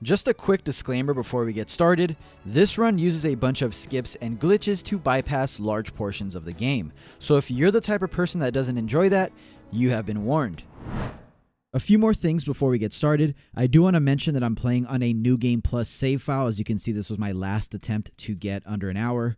Just a quick disclaimer before we get started, this run uses a bunch of skips and glitches to bypass large portions of the game, so if you're the type of person that doesn't enjoy that, you have been warned. A few more things before we get started. I do want to mention that I'm playing on a New Game Plus save file. As you can see, this was my last attempt to get under an hour.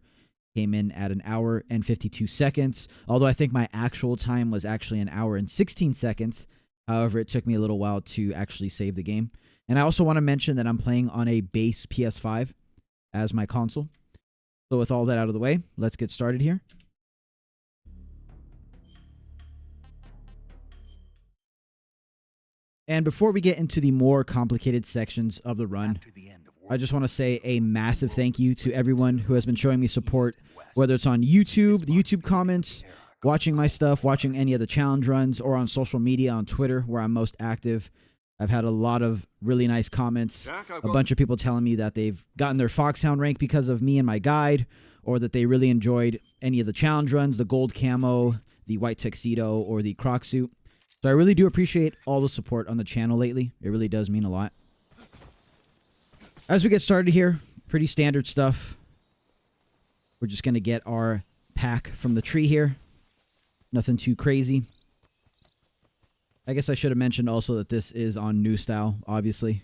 Came in at an hour and 52 seconds, although I think my actual time was actually an hour and 16 seconds. However, it took me a little while to actually save the game. And I also want to mention that I'm playing on a base PS5 as my console. So with all that out of the way, let's get started here. And before we get into the more complicated sections of the run, I just want to say a massive thank you to everyone who has been showing me support, whether it's on YouTube, the YouTube comments, watching my stuff, watching any of the challenge runs, or on social media, on Twitter, where I'm most active. I've had a lot of really nice comments, a bunch of people telling me that they've gotten their FOXHOUND rank because of me and my guide, or that they really enjoyed any of the challenge runs, the gold camo, the white tuxedo, or the croc suit. So I really do appreciate all the support on the channel lately. It really does mean a lot. As we get started here, pretty standard stuff. We're just going to get our pack from the tree here. Nothing too crazy. I guess I should have mentioned also that this is on new style, obviously.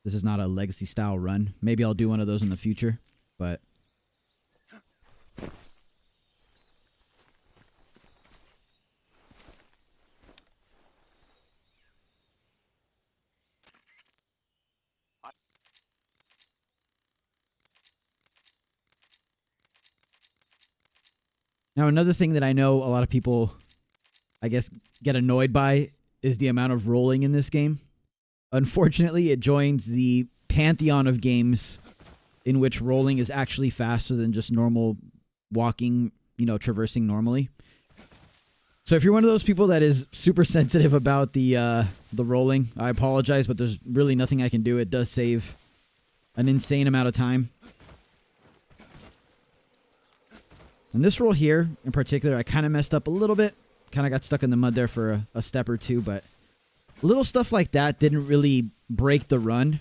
This is not a legacy style run. Maybe I'll do one of those in the future, but... Now, another thing that I know a lot of people, I guess, get annoyed by is the amount of rolling in this game. Unfortunately, it joins the pantheon of games in which rolling is actually faster than just normal walking, traversing normally. So if you're one of those people that is super sensitive about the rolling, I apologize, but there's really nothing I can do. It does save an insane amount of time. And this roll here, in particular, I kind of messed up a little bit. Kind of got stuck in the mud there for a step or two, but little stuff like that didn't really break the run.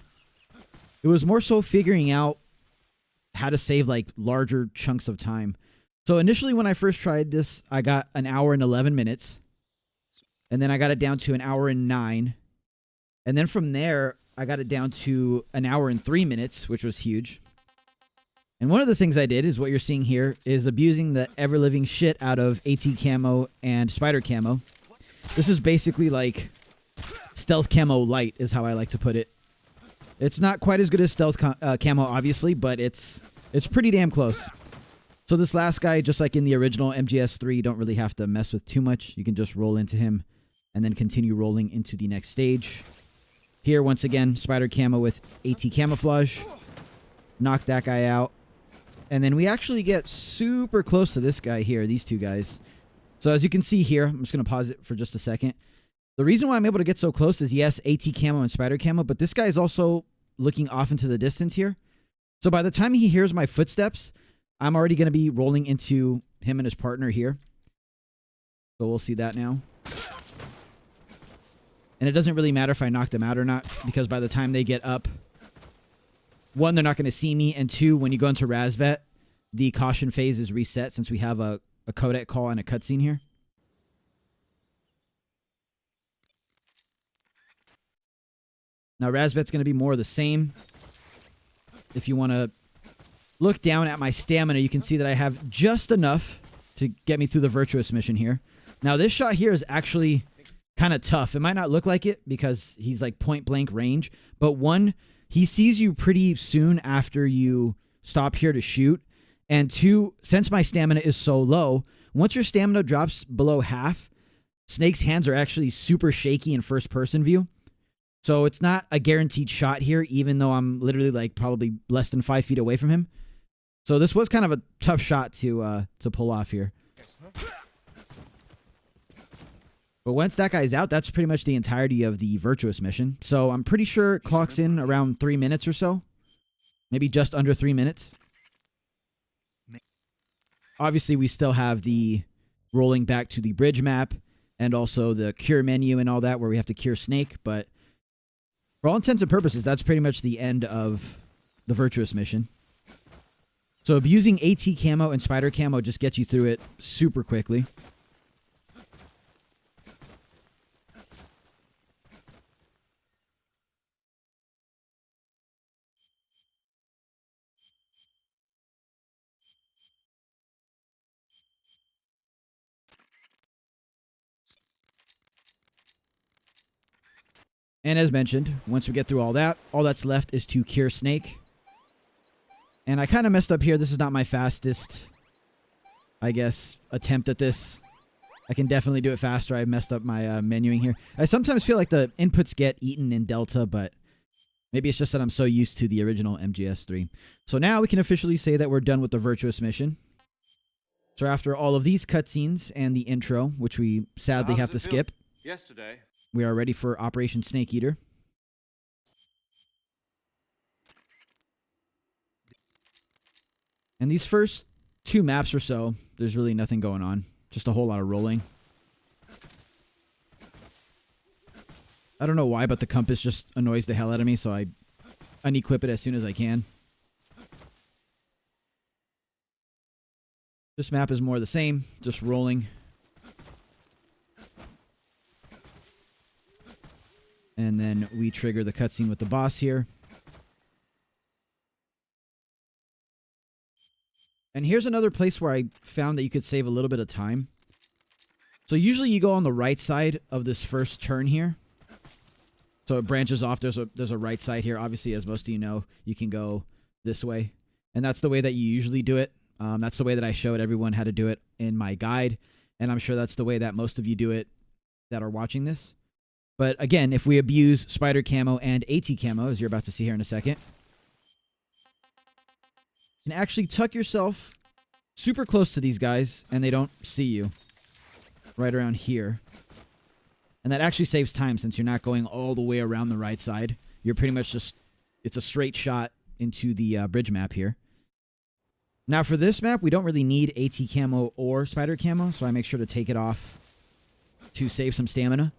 It was more so figuring out how to save, larger chunks of time. So initially, when I first tried this, I got an hour and 11 minutes. And then I got it down to an hour and 9. And then from there, I got it down to an hour and 3 minutes, which was huge. And one of the things I did is what you're seeing here is abusing the ever-living shit out of AT camo and spider camo. This is basically like stealth camo light is how I like to put it. It's not quite as good as stealth camo, obviously, but it's pretty damn close. So this last guy, just like in the original MGS3, you don't really have to mess with too much. You can just roll into him and then continue rolling into the next stage. Here, once again, spider camo with AT camouflage. Knock that guy out. And then we actually get super close to this guy here, these two guys. So as you can see here, I'm just going to pause it for just a second. The reason why I'm able to get so close is, yes, AT camo and spider camo, but this guy is also looking off into the distance here. So by the time he hears my footsteps, I'm already going to be rolling into him and his partner here. So we'll see that now. And it doesn't really matter if I knock them out or not, because by the time they get up, one, they're not going to see me, and two, when you go into Rassvet, the caution phase is reset since we have a codec call and a cutscene here. Now, Rassvet's going to be more of the same. If you want to look down at my stamina, you can see that I have just enough to get me through the Virtuous Mission here. Now, this shot here is actually kind of tough. It might not look like it because he's like point-blank range, but one, he sees you pretty soon after you stop here to shoot. And two, since my stamina is so low, once your stamina drops below half, Snake's hands are actually super shaky in first-person view. So it's not a guaranteed shot here, even though I'm literally probably less than 5 feet away from him. So this was kind of a tough shot to pull off here. But once that guy's out, that's pretty much the entirety of the Virtuous Mission. So I'm pretty sure it clocks in around 3 minutes or so. Maybe just under 3 minutes. Obviously, we still have the rolling back to the bridge map and also the cure menu and all that where we have to cure Snake. But For all intents and purposes, that's pretty much the end of the Virtuous Mission. So abusing AT camo and spider camo just gets you through it super quickly. And as mentioned, once we get through all that's left is to cure Snake. And I kind of messed up here. This is not my fastest, I guess, attempt at this. I can definitely do it faster. I messed up my menuing here. I sometimes feel like the inputs get eaten in Delta, but maybe it's just that I'm so used to the original MGS3. So now we can officially say that we're done with the Virtuous Mission. So after all of these cutscenes and the intro, which we sadly have to skip, yesterday, we are ready for Operation Snake Eater. And these first 2 maps or so, there's really nothing going on. Just a whole lot of rolling. I don't know why, but the compass just annoys the hell out of me, so I unequip it as soon as I can. This map is more the same, just rolling. And then we trigger the cutscene with the boss here. And here's another place where I found that you could save a little bit of time. So usually you go on the right side of this first turn here. So it branches off. There's a right side here. Obviously, as most of you know, you can go this way. And that's the way that you usually do it. That's the way that I showed everyone how to do it in my guide. And I'm sure that's the way that most of you do it that are watching this. But again, if we abuse spider camo and AT camo, as you're about to see here in a second, you can actually tuck yourself super close to these guys and they don't see you. Right around here. And that actually saves time since you're not going all the way around the right side. You're pretty much just, it's a straight shot into the bridge map here. Now for this map, we don't really need AT camo or spider camo, so I make sure to take it off to save some stamina.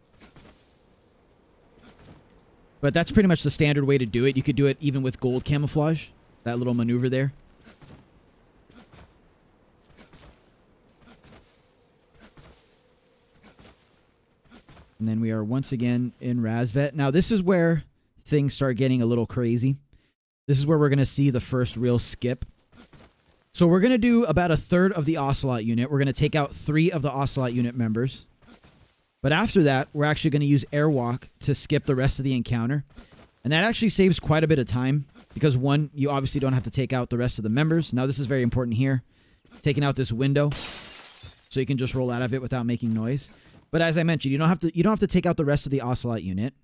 But that's pretty much the standard way to do it. You could do it even with gold camouflage, that little maneuver there. And then we are once again in Rassvet. Now this is where things start getting a little crazy. This is where we're going to see the first real skip. So we're going to do about 1/3 of the Ocelot unit. We're going to take out 3 of the Ocelot unit members. But after that, we're actually going to use Airwalk to skip the rest of the encounter. And that actually saves quite a bit of time. Because one, you obviously don't have to take out the rest of the members. Now this is very important here. Taking out this window. So you can just roll out of it without making noise. But as I mentioned, you don't have to take out the rest of the Ocelot unit.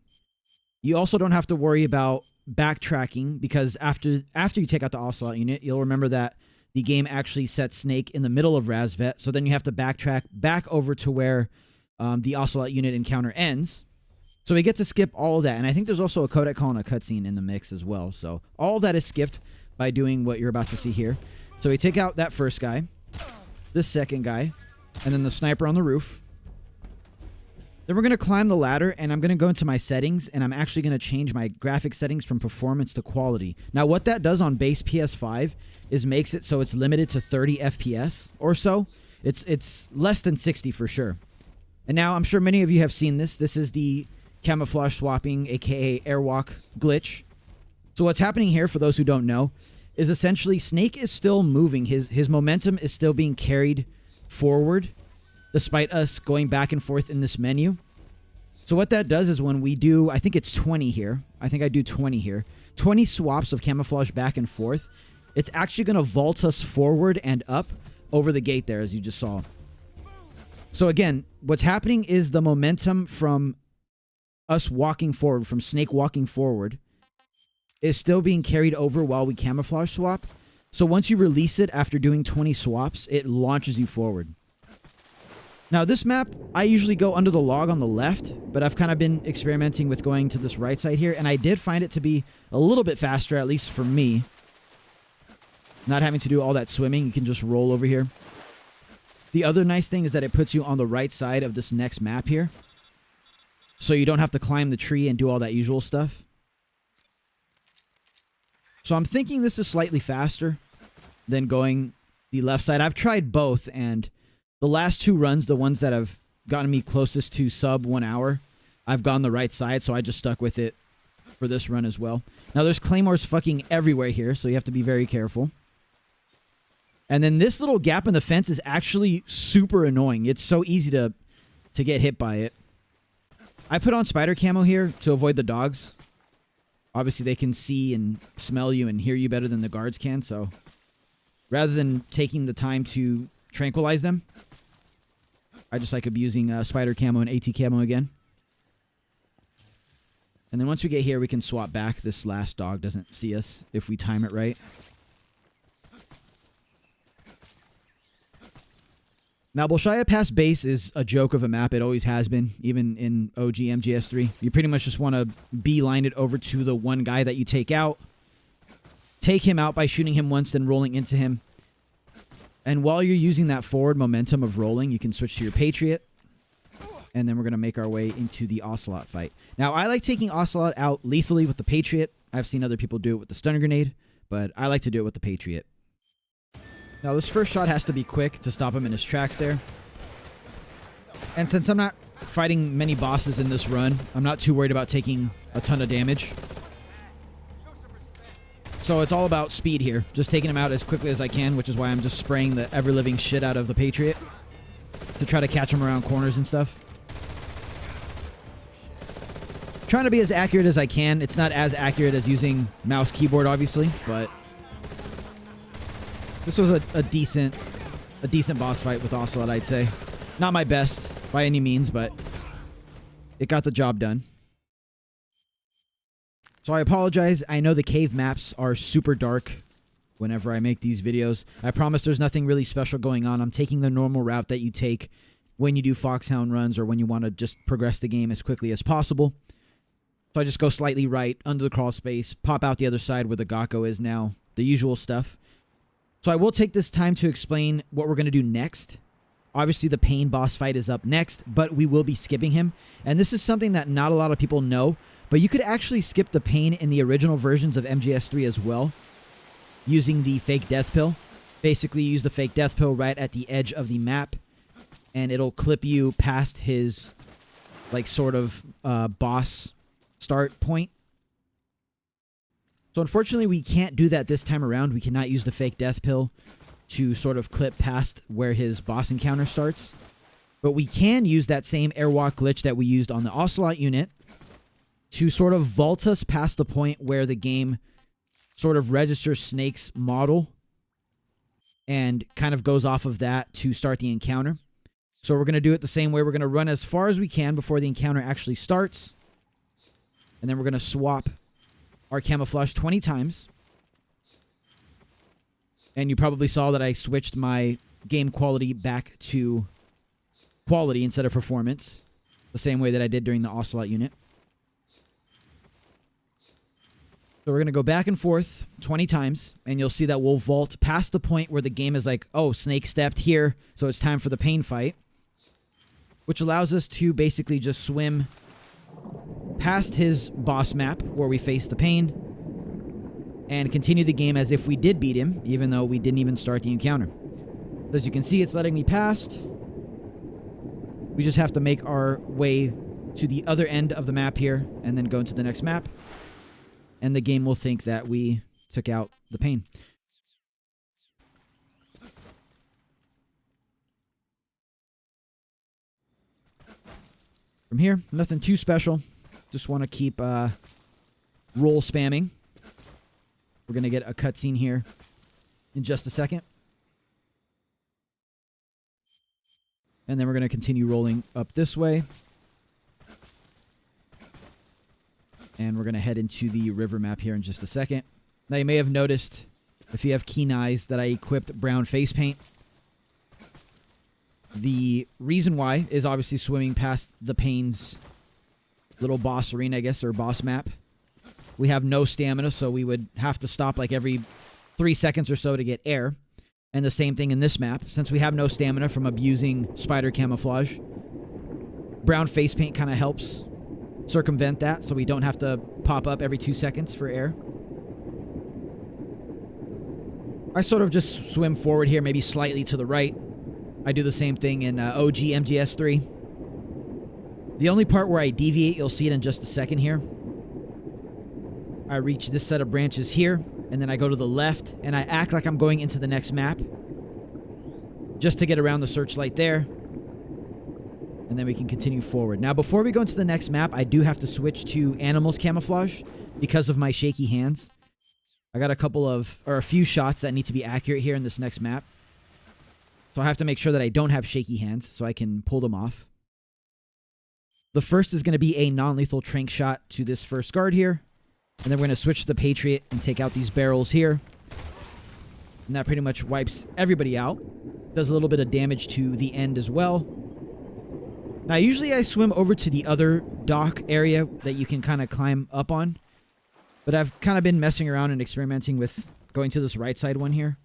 You also don't have to worry about backtracking, because after you take out the Ocelot unit, you'll remember that the game actually sets Snake in the middle of Rassvet. So then you have to backtrack back over to where the Ocelot unit encounter ends. So we get to skip all of that. And I think there's also a codec call and a cutscene in the mix as well. So all of that is skipped by doing what you're about to see here. So we take out that first guy, this second guy, and then the sniper on the roof. Then we're going to climb the ladder, and I'm going to go into my settings, and I'm actually going to change my graphic settings from performance to quality. Now, what that does on base PS5 is makes it so it's limited to 30 FPS or so. It's less than 60 for sure. And now, I'm sure many of you have seen this. This is the camouflage swapping, aka Airwalk glitch. So what's happening here, for those who don't know, is essentially Snake is still moving. His momentum is still being carried forward, despite us going back and forth in this menu. So what that does is when we do, I think it's 20 here. I think I do 20 here. 20 swaps of camouflage back and forth. It's actually going to vault us forward and up over the gate there, as you just saw. So again, what's happening is the momentum from us walking forward, from Snake walking forward, is still being carried over while we camouflage swap. So once you release it after doing 20 swaps, it launches you forward. Now this map, I usually go under the log on the left, but I've kind of been experimenting with going to this right side here, and I did find it to be a little bit faster, at least for me. Not having to do all that swimming, you can just roll over here. The other nice thing is that it puts you on the right side of this next map here. So you don't have to climb the tree and do all that usual stuff. So I'm thinking this is slightly faster than going the left side. I've tried both, and the last 2 runs, the ones that have gotten me closest to sub 1 hour, I've gone the right side, so I just stuck with it for this run as well. Now, there's claymores fucking everywhere here, so you have to be very careful. And then this little gap in the fence is actually super annoying. It's so easy to get hit by it. I put on spider camo here to avoid the dogs. Obviously, they can see and smell you and hear you better than the guards can, so rather than taking the time to tranquilize them, I just like abusing spider camo and AT camo again. And then once we get here, we can swap back. This last dog doesn't see us if we time it right. Now, Bolshaya Pass Base is a joke of a map. It always has been, even in OG MGS3. You pretty much just want to beeline it over to the one guy that you take out. Take him out by shooting him once, then rolling into him. And while you're using that forward momentum of rolling, you can switch to your Patriot. And then we're going to make our way into the Ocelot fight. Now, I like taking Ocelot out lethally with the Patriot. I've seen other people do it with the Stunner Grenade, but I like to do it with the Patriot. Now, this first shot has to be quick to stop him in his tracks there. And since I'm not fighting many bosses in this run, I'm not too worried about taking a ton of damage. So it's all about speed here. Just taking him out as quickly as I can, which is why I'm just spraying the ever-living shit out of the Patriot to try to catch him around corners and stuff. Trying to be as accurate as I can. It's not as accurate as using mouse keyboard, obviously, but this was a decent boss fight with Ocelot, I'd say. Not my best by any means, but it got the job done. So I apologize. I know the cave maps are super dark whenever I make these videos. I promise there's nothing really special going on. I'm taking the normal route that you take when you do Foxhound runs or when you want to just progress the game as quickly as possible. So I just go slightly right under the crawl space, pop out the other side where the Gakko is now, the usual stuff. So I will take this time to explain what we're going to do next. Obviously, the Pain boss fight is up next, but we will be skipping him. And this is something that not a lot of people know, but you could actually skip the Pain in the original versions of MGS3 as well, using the fake death pill. Basically, use the fake death pill right at the edge of the map, and it'll clip you past his, like, sort of boss start point. So unfortunately, we can't do that this time around. We cannot use the fake death pill to sort of clip past where his boss encounter starts. But we can use that same airwalk glitch that we used on the Ocelot unit to sort of vault us past the point where the game sort of registers Snake's model and kind of goes off of that to start the encounter. So we're going to do it the same way. We're going to run as far as we can before the encounter actually starts. And then we're going to swap our camouflage 20 times. And you probably saw that I switched my game quality back to quality instead of performance, the same way that I did during the Ocelot unit. So we're going to go back and forth 20 times, and you'll see that we'll vault past the point where the game is like, oh, Snake stepped here, so it's time for the Pain fight, which allows us to basically just swim past his boss map where we face the Pain and continue the game as if we did beat him, even though we didn't even start the encounter. As you can see, it's letting me past. We just have to make our way to the other end of the map here and then go into the next map. And the game will think that we took out the Pain. From here, nothing too special. Just want to keep roll spamming. We're going to get a cutscene here in just a second. And then we're going to continue rolling up this way. And we're going to head into the river map here in just a second. Now, you may have noticed, if you have keen eyes, that I equipped brown face paint. The reason why is obviously swimming past the Pain's little boss arena, I guess, or boss map. We have no stamina, so we would have to stop like every 3 seconds or so to get air. And the same thing in this map. Since we have no stamina from abusing spider camouflage, brown face paint kind of helps circumvent that, so we don't have to pop up every 2 seconds for air. I sort of just swim forward here, maybe slightly to the right. I do the same thing in OG MGS3. The only part where I deviate, you'll see it in just a second here. I reach this set of branches here, and then I go to the left, and I act like I'm going into the next map, just to get around the searchlight there. And then we can continue forward. Now, before we go into the next map, I do have to switch to animals camouflage because of my shaky hands. I got a few shots that need to be accurate here in this next map. So I have to make sure that I don't have shaky hands so I can pull them off. The first is going to be a non-lethal trank shot to this first guard here. And then we're going to switch to the Patriot and take out these barrels here. And that pretty much wipes everybody out. Does a little bit of damage to the end as well. Now, usually I swim over to the other dock area that you can kind of climb up on. But I've kind of been messing around and experimenting with going to this right side one here.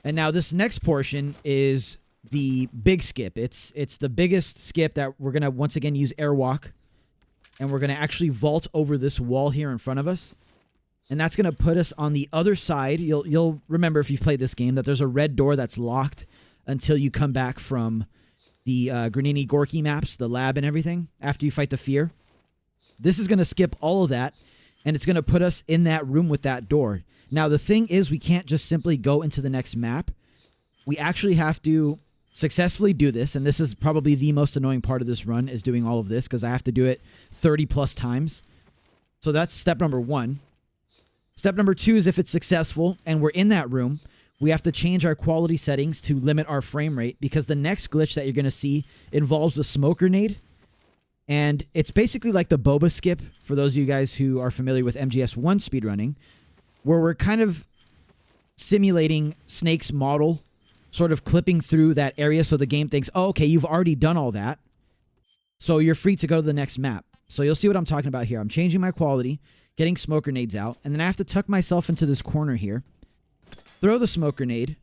And now this next portion is the big skip. It's the biggest skip that we're going to once again use airwalk. And we're going to actually vault over this wall here in front of us. And that's going to put us on the other side. You'll remember if you've played this game that there's a red door that's locked until you come back from the Krasnogorje maps, the lab and everything, after you fight the fear. This is going to skip all of that, and it's going to put us in that room with that door. Now, the thing is, we can't just simply go into the next map. We actually have to successfully do this, and this is probably the most annoying part of this run, is doing all of this, because I have to do it 30-plus times. So that's step number 1. Step number 2 is if it's successful, and we're in that room, we have to change our quality settings to limit our frame rate, because the next glitch that you're going to see involves a smoke grenade. And it's basically like the boba skip, for those of you guys who are familiar with MGS1 speedrunning, where we're kind of simulating Snake's model, sort of clipping through that area so the game thinks, oh, okay, you've already done all that, so you're free to go to the next map. So you'll see what I'm talking about here. I'm changing my quality, getting smoke grenades out, and then I have to tuck myself into this corner here, throw the smoke grenade,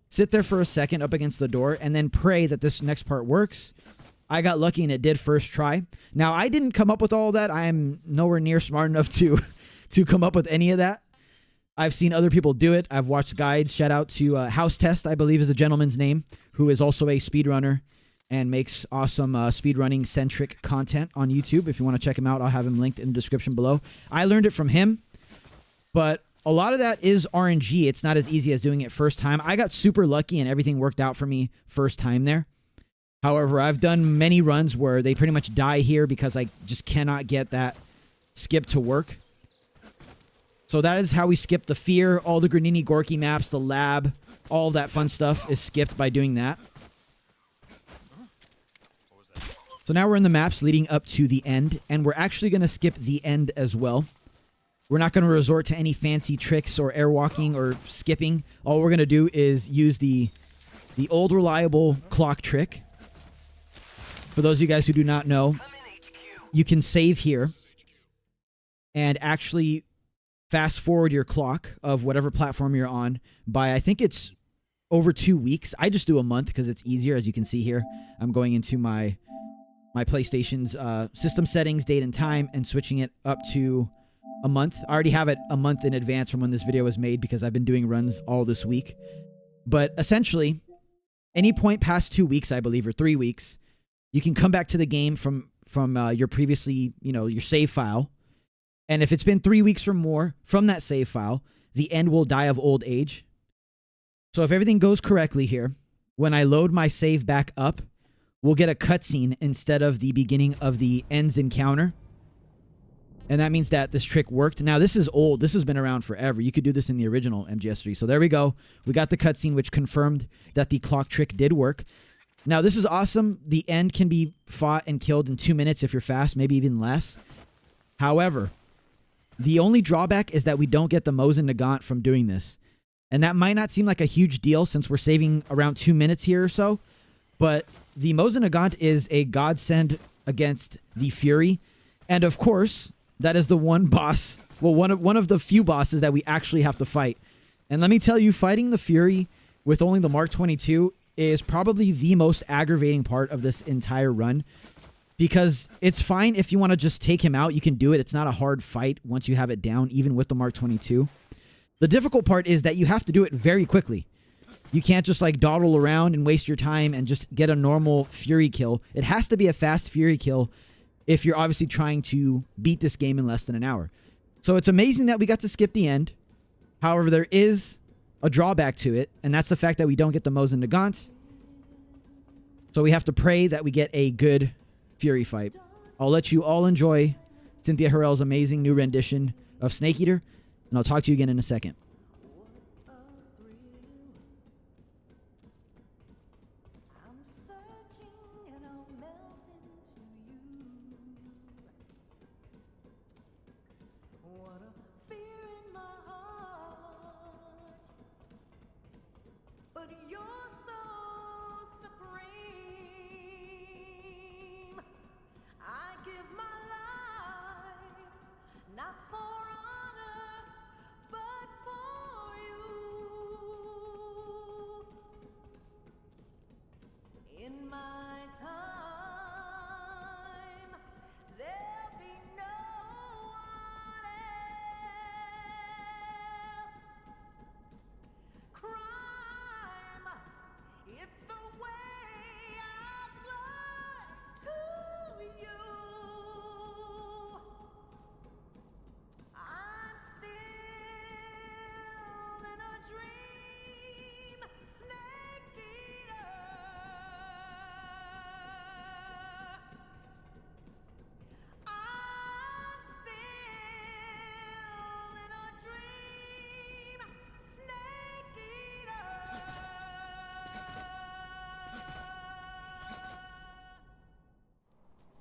sit there for a second up against the door, and then pray that this next part works. I got lucky and it did first try. Now, I didn't come up with all that. I am nowhere near smart enough to come up with any of that. I've seen other people do it. I've watched guides. Shout out to House Test, I believe is the gentleman's name, who is also a speedrunner and makes awesome speedrunning-centric content on YouTube. If you want to check him out, I'll have him linked in the description below. I learned it from him, but a lot of that is RNG. It's not as easy as doing it first time. I got super lucky and everything worked out for me first time there. However, I've done many runs where they pretty much die here because I just cannot get that skip to work. So that is how we skip the fear. All the Krasnogorje maps, the lab, all that fun stuff is skipped by doing that. So now we're in the maps leading up to the end, and we're actually going to skip the end as well. We're not going to resort to any fancy tricks or airwalking or skipping. All we're going to do is use the old reliable clock trick. For those of you guys who do not know, you can save here and actually fast forward your clock of whatever platform you're on by, I think it's over 2 weeks. I just do a month because it's easier. As you can see here, I'm going into my PlayStation's system settings, date and time, and switching it up to a month. I already have it a month in advance from when this video was made because I've been doing runs all this week. But essentially, any point past 2 weeks, I believe, or 3 weeks, you can come back to the game from your previously, your save file. And if it's been 3 weeks or more from that save file, the end will die of old age. So if everything goes correctly here, when I load my save back up, we'll get a cutscene instead of the beginning of the end's encounter. And that means that this trick worked. Now, this is old. This has been around forever. You could do this in the original MGS3. So there we go. We got the cutscene, which confirmed that the clock trick did work. Now, this is awesome. The end can be fought and killed in 2 minutes if you're fast, maybe even less. However, the only drawback is that we don't get the Mosin Nagant from doing this. And that might not seem like a huge deal since we're saving around 2 minutes here or so. But the Mosin Nagant is a godsend against the Fury. And of course, that is the one boss, well, one of the few bosses that we actually have to fight. And let me tell you, fighting the Fury with only the Mark 22 is probably the most aggravating part of this entire run. Because it's fine if you want to just take him out, you can do it. It's not a hard fight once you have it down, even with the Mark 22. The difficult part is that you have to do it very quickly. You can't just like dawdle around and waste your time and just get a normal Fury kill. It has to be a fast Fury kill if you're obviously trying to beat this game in less than an hour. So it's amazing that we got to skip the end. However, there is a drawback to it, and that's the fact that we don't get the Mosin Nagant. So we have to pray that we get a good Fury fight. I'll let you all enjoy Cynthia Harrell's amazing new rendition of Snake Eater, and I'll talk to you again in a second.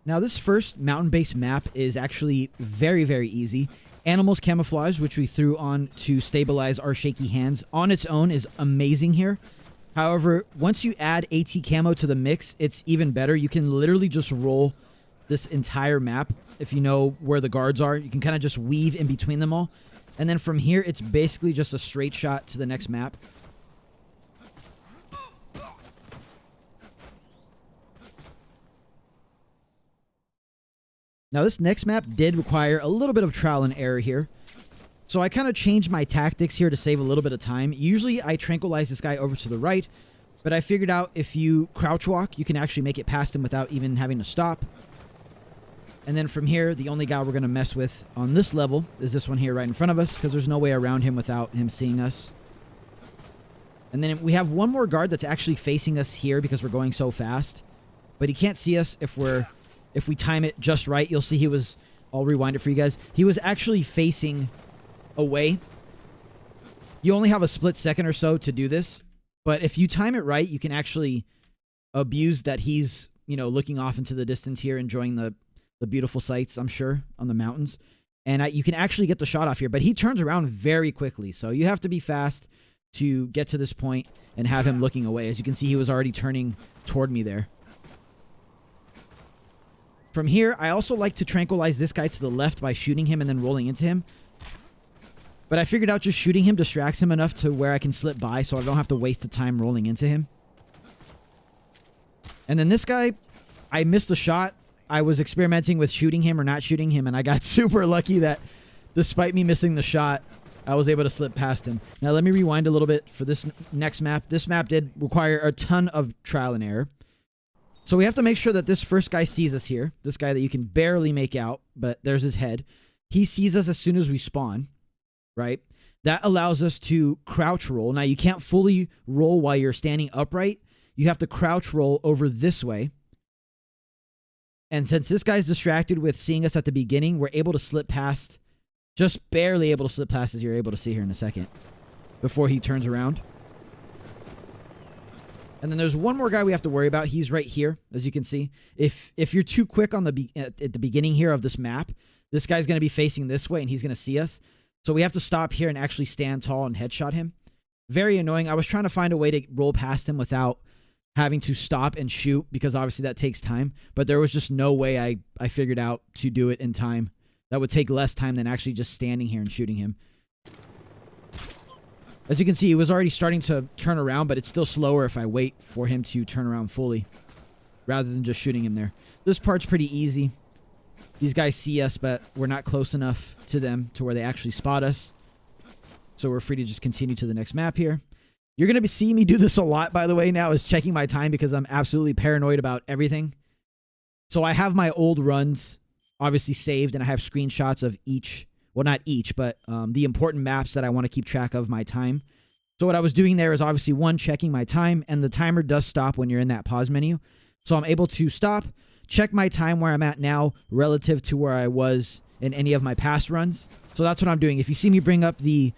Now, this first mountain-based map is actually very, very easy. Animals Camouflage, which we threw on to stabilize our shaky hands, on its own is amazing here. However, once you add AT Camo to the mix, it's even better. You can literally just roll this entire map. If you know where the guards are, you can kind of just weave in between them all. And then from here, it's basically just a straight shot to the next map. Now, this next map did require a little bit of trial and error here. So I kind of changed my tactics here to save a little bit of time. Usually, I tranquilize this guy over to the right. But I figured out if you crouch walk, you can actually make it past him without even having to stop. And then from here, the only guy we're going to mess with on this level is this one here right in front of us, because there's no way around him without him seeing us. And then we have one more guard that's actually facing us here because we're going so fast. But he can't see us if we time it just right. You'll see he was... I'll rewind it for you guys. He was actually facing away. You only have a split second or so to do this. But if you time it right, you can actually abuse that he's, you know, looking off into the distance here, enjoying the beautiful sights, I'm sure, on the mountains. And you can actually get the shot off here. But he turns around very quickly. So you have to be fast to get to this point and have him looking away. As you can see, he was already turning toward me there. From here, I also like to tranquilize this guy to the left by shooting him and then rolling into him. But I figured out just shooting him distracts him enough to where I can slip by so I don't have to waste the time rolling into him. And then this guy, I missed a shot. I was experimenting with shooting him or not shooting him, and I got super lucky that despite me missing the shot, I was able to slip past him. Now, let me rewind a little bit for this next map. This map did require a ton of trial and error. So we have to make sure that this first guy sees us here. This guy that you can barely make out, but there's his head. He sees us as soon as we spawn, right? That allows us to crouch roll. Now, you can't fully roll while you're standing upright. You have to crouch roll over this way. And since this guy's distracted with seeing us at the beginning, we're able to slip past, just barely able to slip past, as you're able to see here in a second, before he turns around. And then there's one more guy we have to worry about. He's right here, as you can see. If you're too quick on at the beginning here of this map, this guy's going to be facing this way, and he's going to see us. So we have to stop here and actually stand tall and headshot him. Very annoying. I was trying to find a way to roll past him without having to stop and shoot, because obviously that takes time. But there was just no way I figured out to do it in time. That would take less time than actually just standing here and shooting him. As you can see, he was already starting to turn around, but it's still slower if I wait for him to turn around fully, rather than just shooting him there. This part's pretty easy. These guys see us, but we're not close enough to them to where they actually spot us. So we're free to just continue to the next map here. You're going to see me do this a lot, by the way, now, is checking my time because I'm absolutely paranoid about everything. So I have my old runs obviously saved, and I have screenshots of each, well, not each, but the important maps that I want to keep track of my time. So what I was doing there is obviously, one, checking my time, and the timer does stop when you're in that pause menu. So I'm able to stop, check my time where I'm at now relative to where I was in any of my past runs. So that's what I'm doing. If you see me bring up the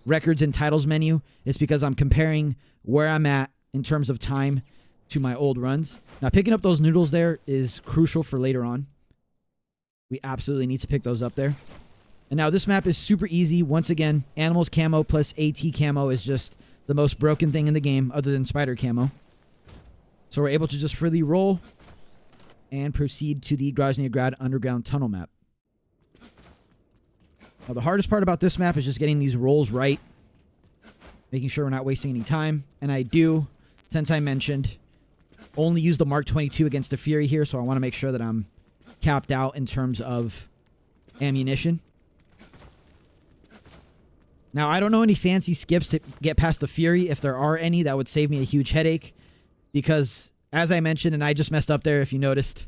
records and titles menu, it's because I'm comparing where I'm at in terms of time to my old runs. Now, picking up those noodles there is crucial for later on. We absolutely need to pick those up there. And now this map is super easy. Once again, animals camo plus AT camo is just the most broken thing in the game other than spider camo. So we're able to just freely roll and proceed to the Groznyj Grad underground tunnel map. Now, the hardest part about this map is just getting these rolls right, making sure we're not wasting any time. And I do, since I mentioned, only use the Mark 22 against the Fury here, so I want to make sure that I'm capped out in terms of ammunition. Now, I don't know any fancy skips to get past the Fury. If there are any, that would save me a huge headache. Because, as I mentioned, and I just messed up there if you noticed,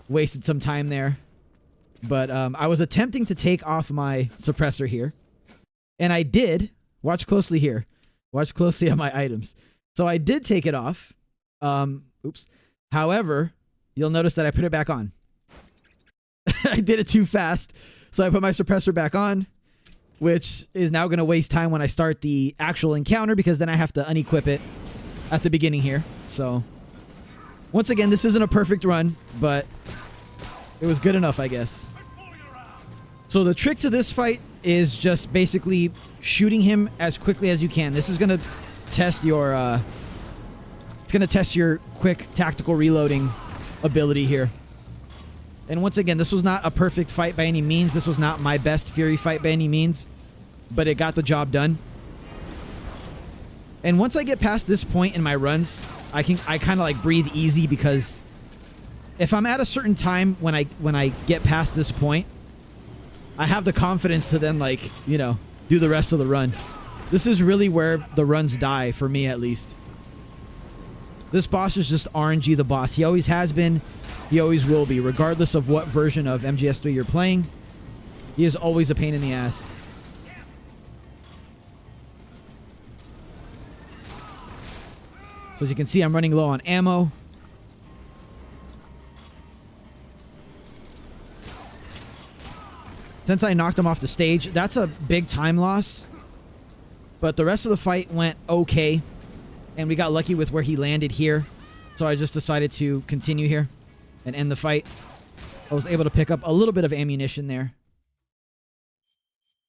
wasted some time there. But I was attempting to take off my suppressor here. And I did. Watch closely here. Watch closely at my items. So I did take it off. Oops. However, you'll notice that I put it back on. I did it too fast. So I put my suppressor back on, which is now going to waste time when I start the actual encounter, because then I have to unequip it at the beginning here. So once again, this isn't a perfect run, but it was good enough, I guess. So the trick to this fight is just basically shooting him as quickly as you can. This is going to test your it's going to test your quick tactical reloading ability here. And once again, this was not a perfect fight by any means. This was not my best Fury fight by any means, but it got the job done. And once I get past this point in my runs, I kind of like breathe easy, because if I'm at a certain time when I get past this point, I have the confidence to then, like, you know, do the rest of the run. This is really where the runs die, for me at least. This boss is just RNG the boss. He always has been. He always will be. Regardless of what version of MGS3 you're playing, he is always a pain in the ass. So as you can see, I'm running low on ammo. Since I knocked him off the stage, that's a big time loss. But the rest of the fight went okay. And we got lucky with where he landed here. So I just decided to continue here and end the fight. I was able to pick up a little bit of ammunition there.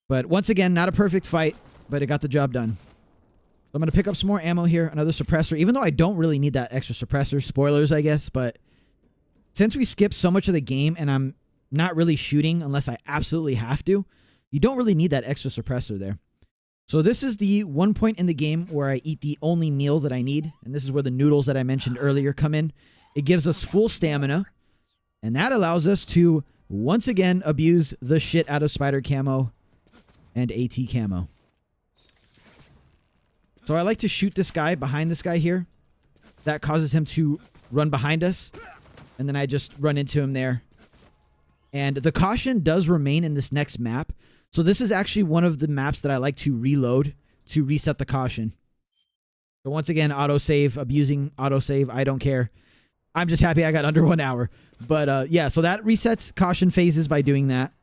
But once again, not a perfect fight, but it got the job done. So I'm going to pick up some more ammo here, another suppressor, even though I don't really need that extra suppressor. Spoilers, I guess. But since we skipped so much of the game and I'm not really shooting unless I absolutely have to, you don't really need that extra suppressor there. So this is the one point in the game where I eat the only meal that I need. And this is where the noodles that I mentioned earlier come in. It gives us full stamina. And that allows us to, once again, abuse the shit out of spider camo and AT camo. So I like to shoot this guy behind this guy here. That causes him to run behind us. And then I just run into him there. And the caution does remain in this next map. So this is actually one of the maps that I like to reload to reset the caution. So once again, autosave, abusing autosave, I don't care. I'm just happy I got under 1 hour. But yeah, so that resets caution phases by doing that.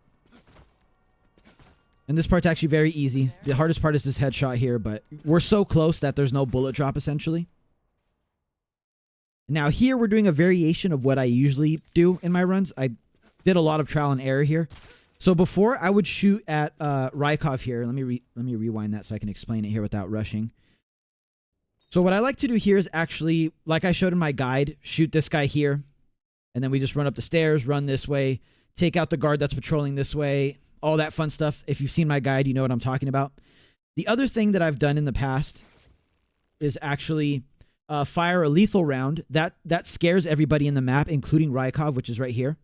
And this part's actually very easy. The hardest part is this headshot here, but we're so close that there's no bullet drop, essentially. Now here, we're doing a variation of what I usually do in my runs. I did a lot of trial and error here. So before, I would shoot at Rykov here. Let me rewind that so I can explain it here without rushing. So what I like to do here is actually, like I showed in my guide, shoot this guy here. And then we just run up the stairs, run this way, take out the guard that's patrolling this way, all that fun stuff. If you've seen my guide, you know what I'm talking about. The other thing that I've done in the past is actually fire a lethal round. That scares everybody in the map, including Rykov, which is right here.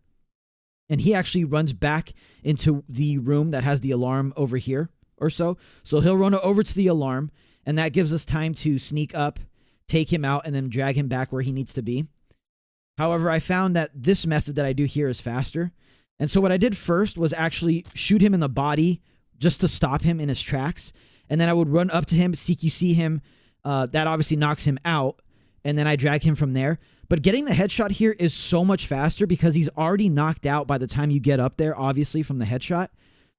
And he actually runs back into the room that has the alarm over here, or so. So he'll run over to the alarm, and that gives us time to sneak up, take him out, and then drag him back where he needs to be. However, I found that this method that I do here is faster. And so what I did first was actually shoot him in the body just to stop him in his tracks. And then I would run up to him, CQC him. That obviously knocks him out. And then I drag him from there. But getting the headshot here is so much faster because he's already knocked out by the time you get up there, obviously, from the headshot.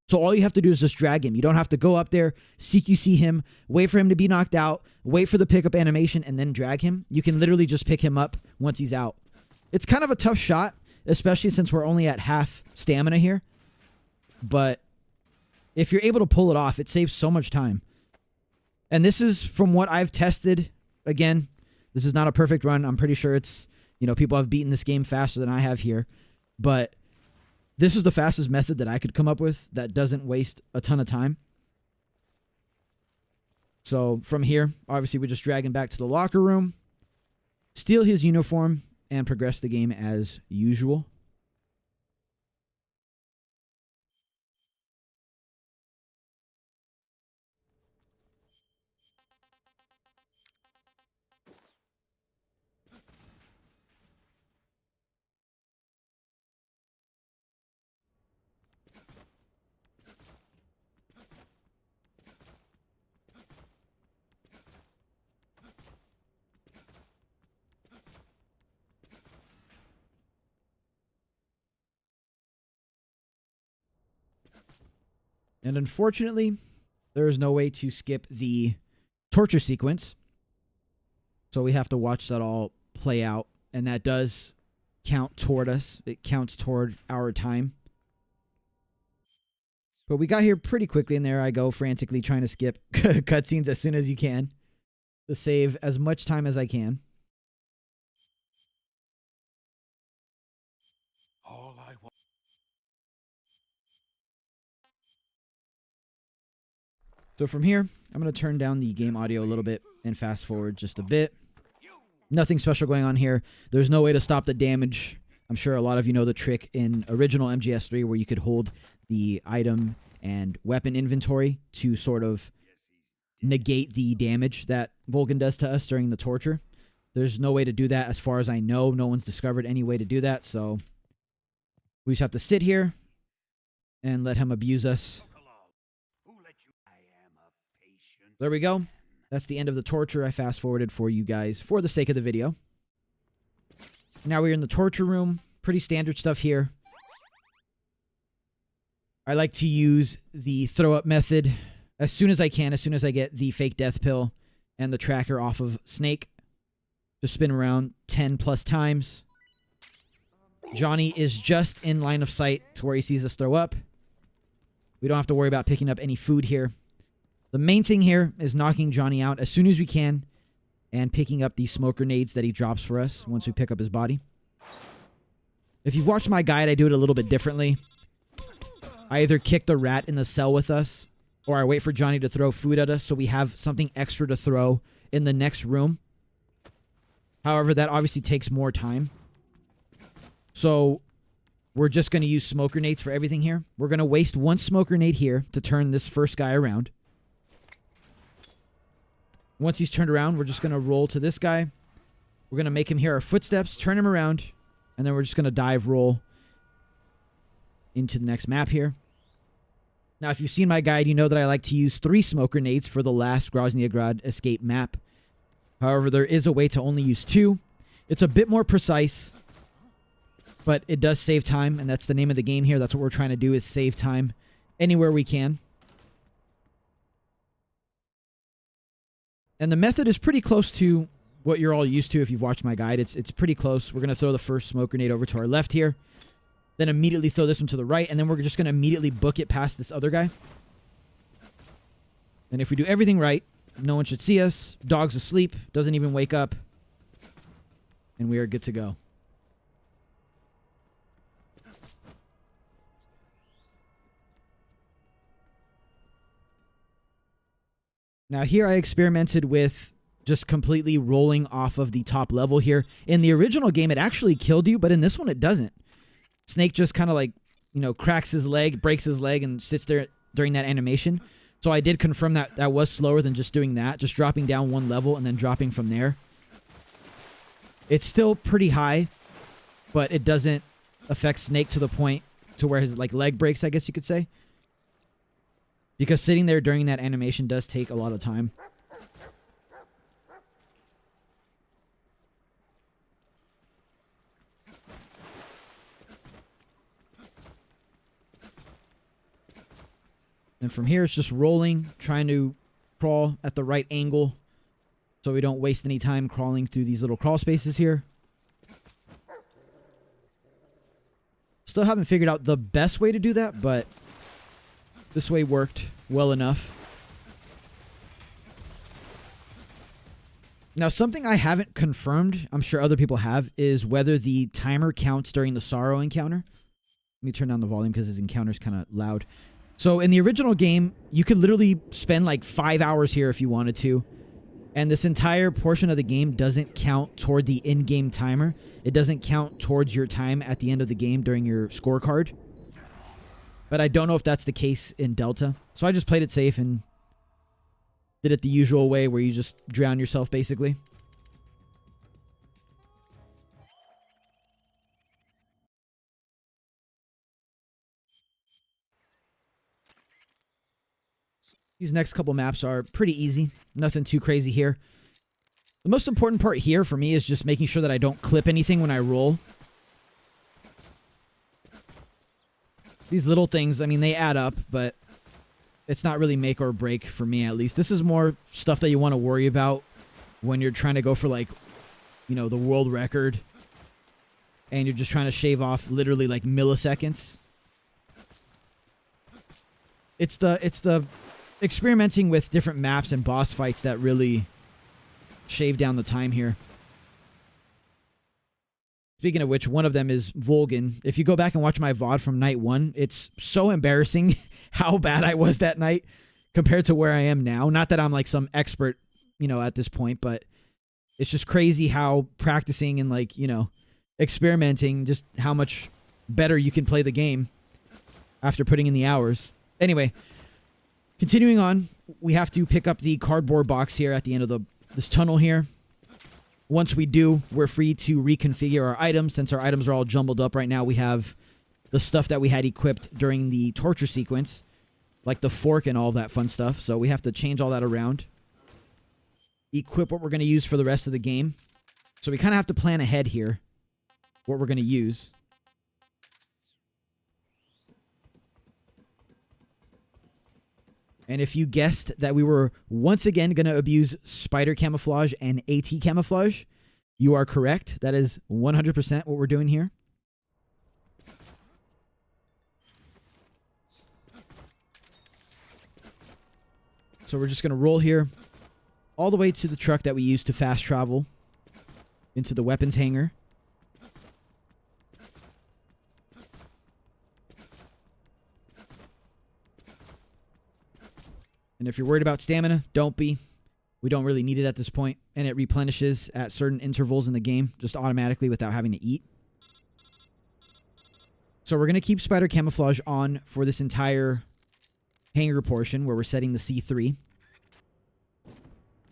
So all you have to do is just drag him. You don't have to go up there, CQC him, wait for him to be knocked out, wait for the pickup animation, and then drag him. You can literally just pick him up once he's out. It's kind of a tough shot, especially since we're only at half stamina here. But if you're able to pull it off, it saves so much time. And this is from what I've tested. Again, this is not a perfect run. I'm pretty sure it's, you know, people have beaten this game faster than I have here. But this is the fastest method that I could come up with that doesn't waste a ton of time. So from here, obviously we just drag him back to the locker room, steal his uniform, and progress the game as usual. And unfortunately, there is no way to skip the torture sequence. So we have to watch that all play out. And that does count toward us. It counts toward our time. But we got here pretty quickly, and there I go, frantically trying to skip cutscenes as soon as you can to save as much time as I can. So from here, I'm going to turn down the game audio a little bit and fast forward just a bit. Nothing special going on here. There's no way to stop the damage. I'm sure a lot of you know the trick in original MGS3 where you could hold the item and weapon inventory to sort of negate the damage that Volgin does to us during the torture. There's no way to do that as far as I know. No one's discovered any way to do that, so we just have to sit here and let him abuse us. There we go. That's the end of the torture. I fast forwarded for you guys for the sake of the video. Now we're in the torture room. Pretty standard stuff here. I like to use the throw up method as soon as I can, as soon as I get the fake death pill and the tracker off of Snake. Just spin around 10 plus times. Johnny is just in line of sight to where he sees us throw up. We don't have to worry about picking up any food here. The main thing here is knocking Johnny out as soon as we can and picking up the smoke grenades that he drops for us once we pick up his body. If you've watched my guide, I do it a little bit differently. I either kick the rat in the cell with us or I wait for Johnny to throw food at us so we have something extra to throw in the next room. However, that obviously takes more time. So we're just going to use smoke grenades for everything here. We're going to waste one smoke grenade here to turn this first guy around. Once he's turned around, we're just going to roll to this guy. We're going to make him hear our footsteps, turn him around, and then we're just going to dive roll into the next map here. Now, if you've seen my guide, you know that I like to use 3 smoke grenades for the last Groznyj escape map. However, there is a way to only use 2. It's a bit more precise, but it does save time, and that's the name of the game here. That's what we're trying to do, is save time anywhere we can. And the method is pretty close to what you're all used to if you've watched my guide. It's pretty close. We're going to throw the first smoke grenade over to our left here. Then immediately throw this one to the right. And then we're just going to immediately book it past this other guy. And if we do everything right, no one should see us. Dog's asleep. Doesn't even wake up. And we are good to go. Now here I experimented with just completely rolling off of the top level here. In the original game, it actually killed you, but in this one, it doesn't. Snake just kind of like, you know, cracks his leg, breaks his leg, and sits there during that animation. So I did confirm that that was slower than just doing that, just dropping down one level and then dropping from there. It's still pretty high, but it doesn't affect Snake to the point to where his like leg breaks, I guess you could say. Because sitting there during that animation does take a lot of time. And from here, it's just rolling, trying to crawl at the right angle so we don't waste any time crawling through these little crawl spaces here. Still haven't figured out the best way to do that, but this way worked well enough. Now, something I haven't confirmed, I'm sure other people have, is whether the timer counts during the Sorrow encounter. Let me turn down the volume because his encounter is kind of loud. So in the original game, you could literally spend like 5 hours here if you wanted to. And this entire portion of the game doesn't count toward the in-game timer. It doesn't count towards your time at the end of the game during your scorecard. But I don't know if that's the case in Delta. So I just played it safe and did it the usual way where you just drown yourself basically. These next couple maps are pretty easy. Nothing too crazy here. The most important part here for me is just making sure that I don't clip anything when I roll. These little things, I mean, they add up, but it's not really make or break for me, at least. This is more stuff that you want to worry about when you're trying to go for, like, you know, the world record. And you're just trying to shave off literally, like, milliseconds. It's the experimenting with different maps and boss fights that really shave down the time here. Speaking of which, one of them is Volgin. If you go back and watch my VOD from night 1, it's so embarrassing how bad I was that night compared to where I am now. Not that I'm like some expert, you know, at this point, but it's just crazy how practicing and like, you know, experimenting, just how much better you can play the game after putting in the hours. Anyway, continuing on, we have to pick up the cardboard box here at the end of this tunnel here. Once we do, we're free to reconfigure our items. Since our items are all jumbled up right now, we have the stuff that we had equipped during the torture sequence, like the fork and all that fun stuff. So we have to change all that around. Equip what we're going to use for the rest of the game. So we kind of have to plan ahead here what we're going to use. And if you guessed that we were once again going to abuse spider camouflage and AT camouflage, you are correct. That is 100% what we're doing here. So we're just going to roll here all the way to the truck that we used to fast travel into the weapons hangar. And if you're worried about stamina, don't be. We don't really need it at this point. And it replenishes at certain intervals in the game, just automatically without having to eat. So we're going to keep spider camouflage on for this entire hangar portion where we're setting the C3.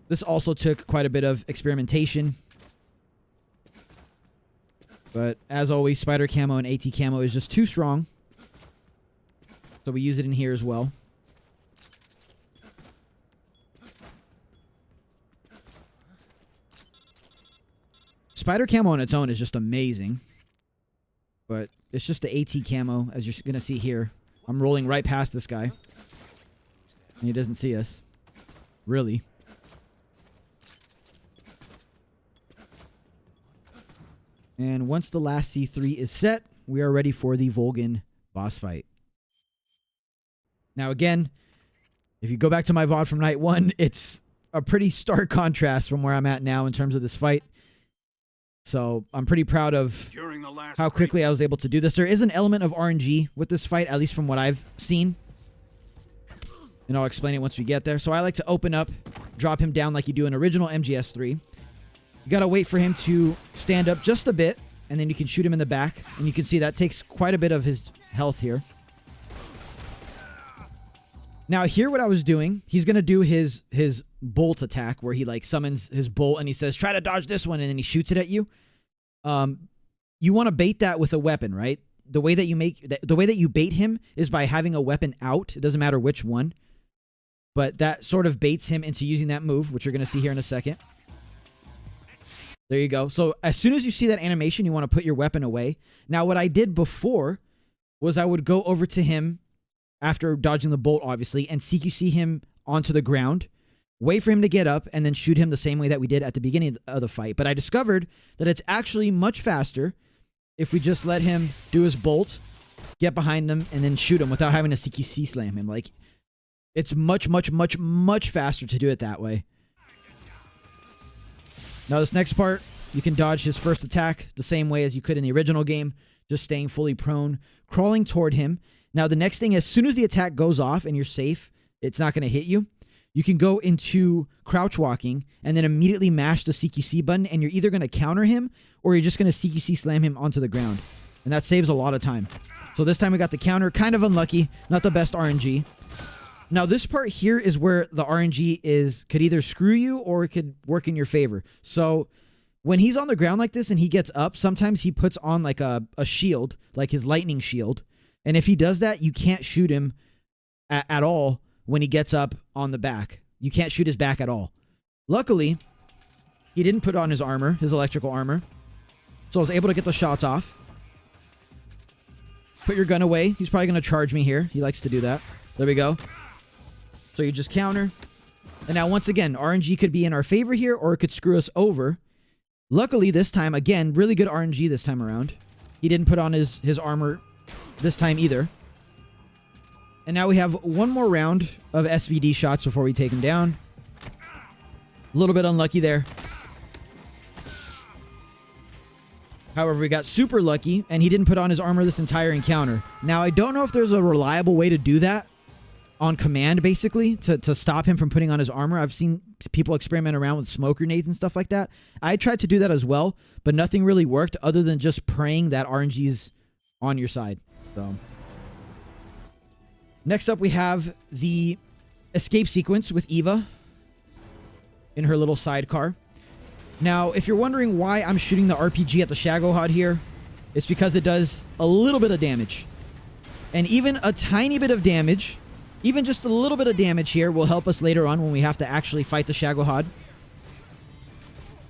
This also took quite a bit of experimentation. But as always, spider camo and AT camo is just too strong. So we use it in here as well. Spider camo on its own is just amazing. But it's just the AT camo, as you're going to see here. I'm rolling right past this guy. And he doesn't see us. Really. And once the last C3 is set, we are ready for the Volgin boss fight. Now again, if you go back to my VOD from night 1, it's a pretty stark contrast from where I'm at now in terms of this fight. So I'm pretty proud of how quickly I was able to do this. There is an element of RNG with this fight, at least from what I've seen. And I'll explain it once we get there. So I like to open up, drop him down like you do in original MGS3. You got to wait for him to stand up just a bit, and then you can shoot him in the back. And you can see that takes quite a bit of his health here. Now here what I was doing, he's going to do his bolt attack where he like summons his bolt and he says, try to dodge this one, and then he shoots it at you. You want to bait that with a weapon, right? The way that you bait him is by having a weapon out. It doesn't matter which one. But that sort of baits him into using that move, which you're going to see here in a second. There you go. So as soon as you see that animation, you want to put your weapon away. Now what I did before was I would go over to him after dodging the bolt, obviously, and CQC him onto the ground, wait for him to get up, and then shoot him the same way that we did at the beginning of the fight. But I discovered that it's actually much faster if we just let him do his bolt, get behind him, and then shoot him without having to CQC slam him. Like, it's much, much, much, much faster to do it that way. Now this next part, you can dodge his first attack the same way as you could in the original game, just staying fully prone, crawling toward him. Now, the next thing, as soon as the attack goes off and you're safe, it's not going to hit you. You can go into crouch walking and then immediately mash the CQC button, and you're either going to counter him or you're just going to CQC slam him onto the ground. And that saves a lot of time. So this time we got the counter. Kind of unlucky. Not the best RNG. Now, this part here is where the RNG could either screw you or it could work in your favor. So when he's on the ground like this and he gets up, sometimes he puts on like a shield, like his lightning shield. And if he does that, you can't shoot him at all when he gets up on the back. You can't shoot his back at all. Luckily, he didn't put on his armor, his electrical armor. So I was able to get the shots off. Put your gun away. He's probably going to charge me here. He likes to do that. There we go. So you just counter. And now, once again, RNG could be in our favor here, or it could screw us over. Luckily, this time, again, really good RNG this time around. He didn't put on his armor this time either. And now we have one more round of SVD shots before we take him down. A little bit unlucky there. However, we got super lucky, and he didn't put on his armor this entire encounter. Now, I don't know if there's a reliable way to do that on command, basically, to stop him from putting on his armor. I've seen people experiment around with smoke grenades and stuff like that. I tried to do that as well, but nothing really worked other than just praying that RNG's on your side. So, next up, we have the escape sequence with Eva in her little sidecar. Now, if you're wondering why I'm shooting the RPG at the Shagohod here, it's because it does a little bit of damage. And even a tiny bit of damage, even just a little bit of damage here, will help us later on when we have to actually fight the Shagohod.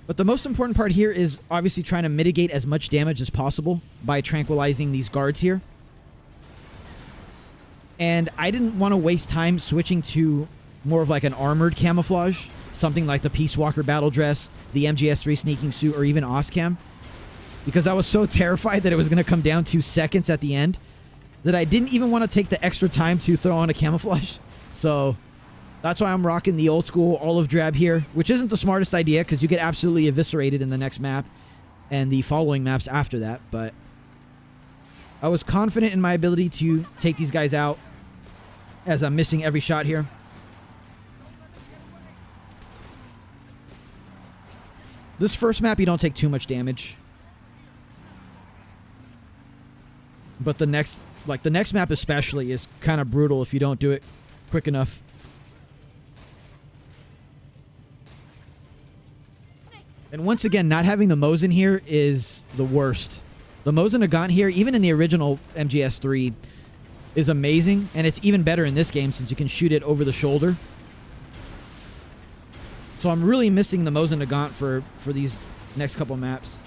But the most important part here is obviously trying to mitigate as much damage as possible by tranquilizing these guards here. And I didn't want to waste time switching to more of like an armored camouflage, something like the Peace Walker battle dress, the MGS3 sneaking suit, or even Oscam, because I was so terrified that it was going to come down to seconds at the end that I didn't even want to take the extra time to throw on a camouflage. So that's why I'm rocking the old school olive drab here, which isn't the smartest idea because you get absolutely eviscerated in the next map and the following maps after that. But I was confident in my ability to take these guys out as I'm missing every shot here. This first map, you don't take too much damage. But the next map especially is kind of brutal if you don't do it quick enough. And once again, not having the Mosin here is the worst. The Mosin Nagant here, even in the original MGS3, is amazing. And it's even better in this game since you can shoot it over the shoulder. So I'm really missing the Mosin Nagant for these next couple maps.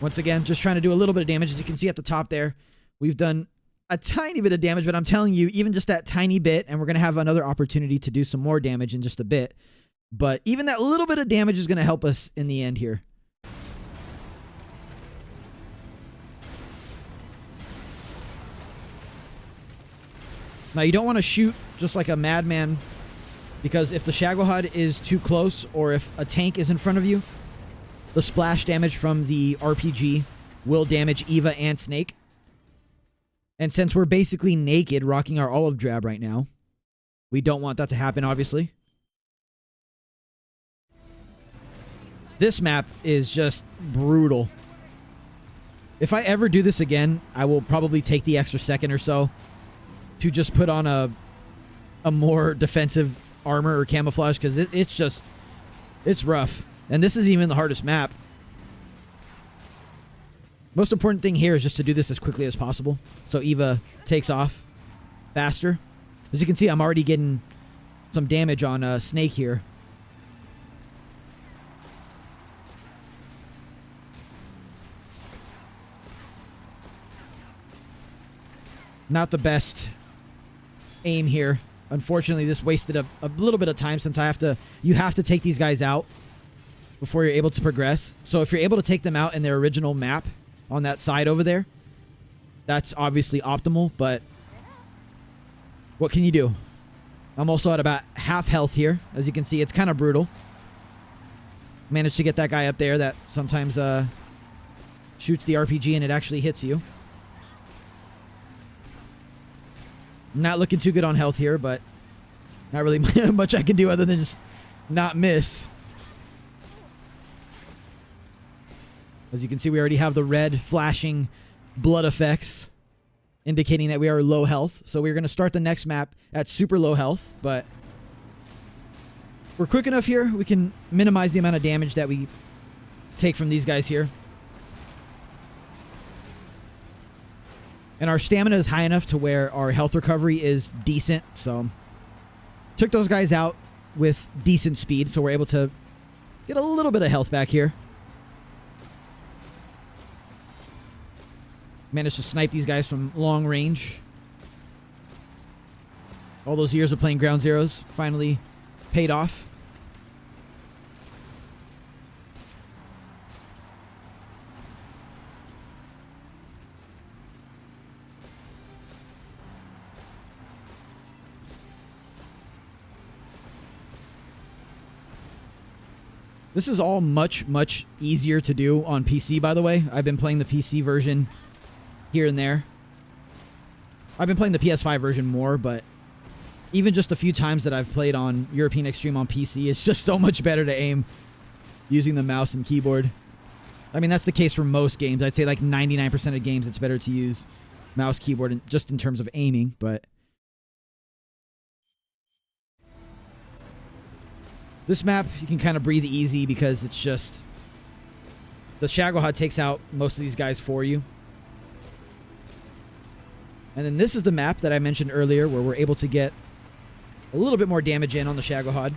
Once again, just trying to do a little bit of damage. As you can see at the top there, we've done a tiny bit of damage, but I'm telling you, even just that tiny bit, and we're going to have another opportunity to do some more damage in just a bit. But even that little bit of damage is going to help us in the end here. Now, you don't want to shoot just like a madman, because if the Shagohod is too close or if a tank is in front of you, the splash damage from the RPG will damage Eva and Snake. And since we're basically naked rocking our olive drab right now, we don't want that to happen, obviously. This map is just brutal. If I ever do this again, I will probably take the extra second or so to just put on a more defensive armor or camouflage, because it's rough. And this is even the hardest map. Most important thing here is just to do this as quickly as possible, so Eva takes off faster. As you can see, I'm already getting some damage on Snake here. Not the best aim here. Unfortunately, this wasted a little bit of time, since you have to take these guys out before you're able to progress. So if you're able to take them out in their original map on that side over there, that's obviously optimal, but what can you do? I'm also at about half health here. As you can see, it's kind of brutal. Managed to get that guy up there that sometimes shoots the RPG and it actually hits you. Not looking too good on health here, but not really much I can do other than just not miss. As you can see, we already have the red flashing blood effects, indicating that we are low health. So we're going to start the next map at super low health, but we're quick enough here. We can minimize the amount of damage that we take from these guys here. And our stamina is high enough to where our health recovery is decent. So took those guys out with decent speed, so we're able to get a little bit of health back here. Managed to snipe these guys from long range. All those years of playing Ground Zeroes finally paid off. This is all much, much easier to do on PC, by the way. I've been playing the PC version here and there. I've been playing the PS5 version more, but even just a few times that I've played on European Extreme on PC, it's just so much better to aim using the mouse and keyboard. I mean, that's the case for most games. I'd say like 99% of games, it's better to use mouse, keyboard, just in terms of aiming, but this map, you can kind of breathe easy because it's just the Shagohod takes out most of these guys for you. And then this is the map that I mentioned earlier where we're able to get a little bit more damage in on the Shagohod.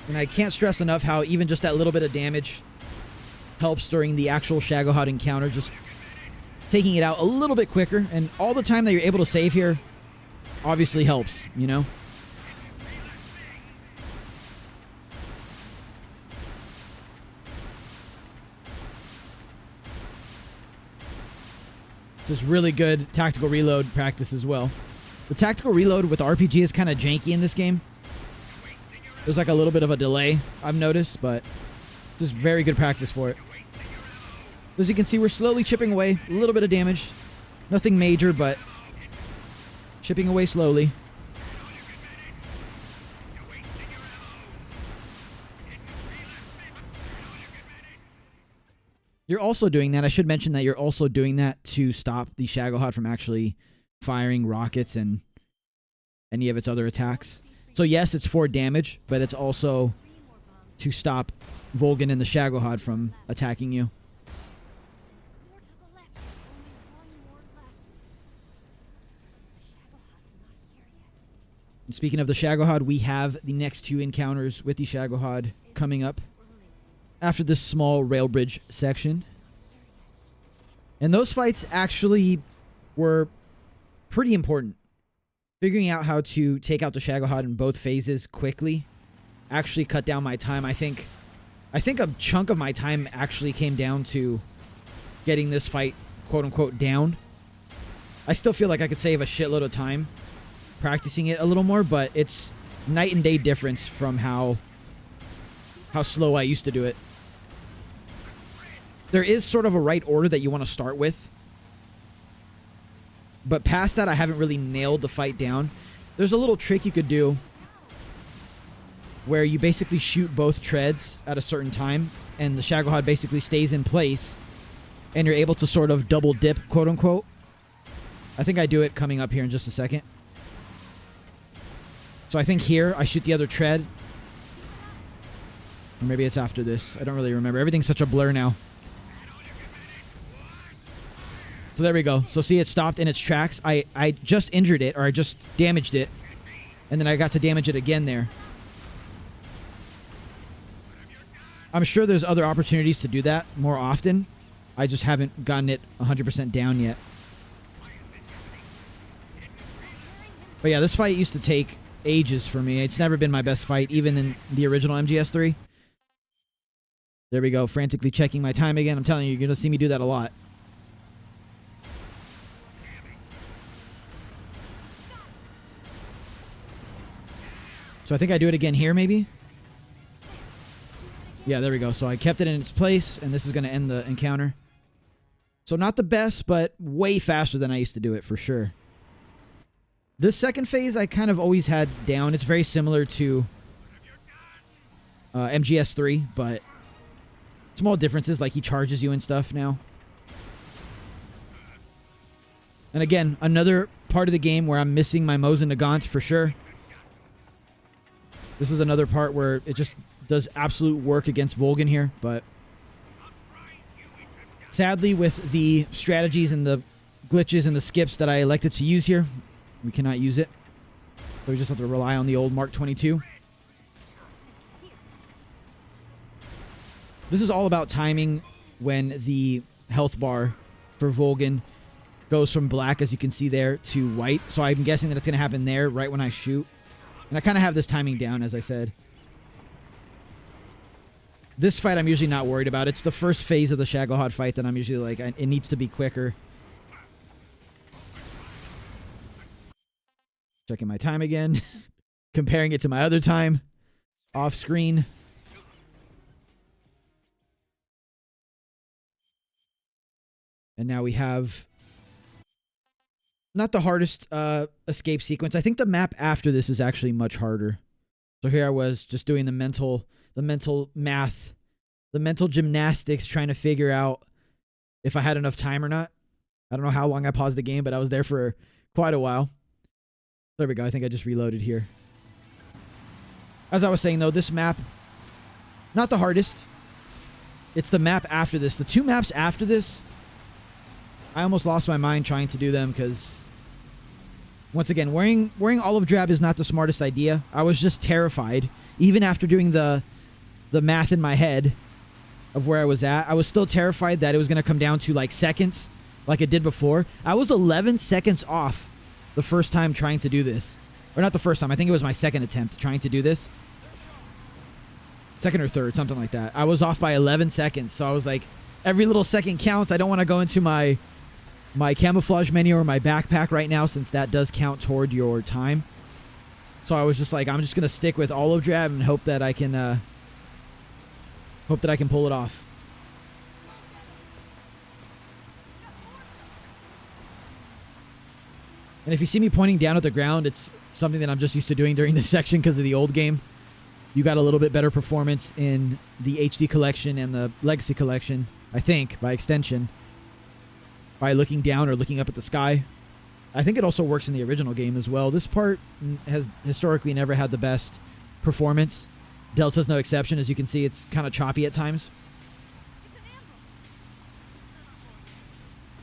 And I can't stress enough how even just that little bit of damage helps during the actual Shagohod encounter, just taking it out a little bit quicker. And all the time that you're able to save here obviously helps, you know? Just really good tactical reload practice as well. The tactical reload with RPG is kind of janky in this game. There's like a little bit of a delay, I've noticed, but just very good practice for it. As you can see, we're slowly chipping away a little bit of damage. Nothing major, but chipping away slowly. You're also doing that. I should mention that you're also doing that to stop the Shagohod from actually firing rockets and any of its other attacks. So yes, it's for damage, but it's also to stop Volgin and the Shagohod from attacking you. And speaking of the Shagohod, we have the next two encounters with the Shagohod coming up after this small rail bridge section. And those fights actually were pretty important. Figuring out how to take out the Shagohod in both phases quickly actually cut down my time. I think a chunk of my time actually came down to getting this fight quote-unquote down. I still feel like I could save a shitload of time practicing it a little more, but it's night and day difference from how slow I used to do it. There is sort of a right order that you want to start with. But past that, I haven't really nailed the fight down. There's a little trick you could do where you basically shoot both treads at a certain time. and the Shagohod basically stays in place, and you're able to sort of double dip, quote unquote. I think I do it coming up here in just a second. So I think here I shoot the other tread. Or maybe it's after this. I don't really remember. Everything's such a blur now. So there we go. So see, it stopped in its tracks. I just injured it, or I just damaged it. And then I got to damage it again there. I'm sure there's other opportunities to do that more often. I just haven't gotten it 100% down yet. But yeah, this fight used to take ages for me. It's never been my best fight, even in the original MGS3. There we go, frantically checking my time again. I'm telling you, you're going to see me do that a lot. So I think I do it again here, maybe? Yeah, there we go. So I kept it in its place, and this is going to end the encounter. So not the best, but way faster than I used to do it, for sure. This second phase I kind of always had down. It's very similar to MGS3, but small differences, like he charges you and stuff now. And again, another part of the game where I'm missing my Mosin Nagant for sure. This is another part where it just does absolute work against Volgin here, but sadly with the strategies and the glitches and the skips that I elected to use here, we cannot use it. So we just have to rely on the old Mark 22. This is all about timing when the health bar for Volgin goes from black, as you can see there, to white. So I'm guessing that it's going to happen there right when I shoot. And I kind of have this timing down, as I said. This fight I'm usually not worried about. It's the first phase of the Shagohod fight that I'm usually like, it needs to be quicker. Checking my time again. Comparing it to my other time. Off screen. And now we have not the hardest escape sequence. I think the map after this is actually much harder. So here I was just doing the mental math, the mental gymnastics, trying to figure out if I had enough time or not. I don't know how long I paused the game, but I was there for quite a while. There we go. I think I just reloaded here. As I was saying, though, this map, not the hardest. It's the map after this. The two maps after this, I almost lost my mind trying to do them because, once again, wearing olive drab is not the smartest idea. I was just terrified. Even after doing the math in my head of where I was at, I was still terrified that it was going to come down to, like, seconds, like it did before. I was 11 seconds off the first time trying to do this. Or not the first time. I think it was my second attempt trying to do this. Second or third, something like that. I was off by 11 seconds. So I was like, every little second counts. I don't want to go into my camouflage menu or my backpack right now, since that does count toward your time. So I was just like, I'm just going to stick with olive drab and hope that I can pull it off. And if you see me pointing down at the ground, it's something that I'm just used to doing during this section because of the old game. You got a little bit better performance in the HD collection and the Legacy collection, I think, by extension, by looking down or looking up at the sky. I think it also works in the original game as well. This part has historically never had the best performance. Delta's no exception. As you can see, it's kind of choppy at times.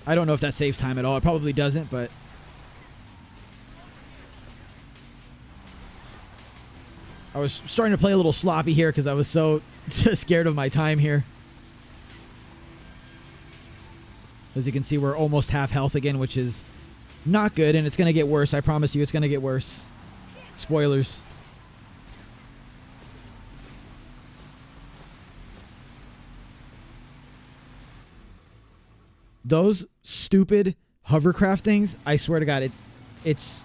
I don't know if that saves time at all. It probably doesn't, but I was starting to play a little sloppy here because I was so scared of my time here. As you can see, we're almost half health again, which is not good, and it's going to get worse. I promise you, it's going to get worse. Spoilers. Those stupid hovercraft things, I swear to God, it's...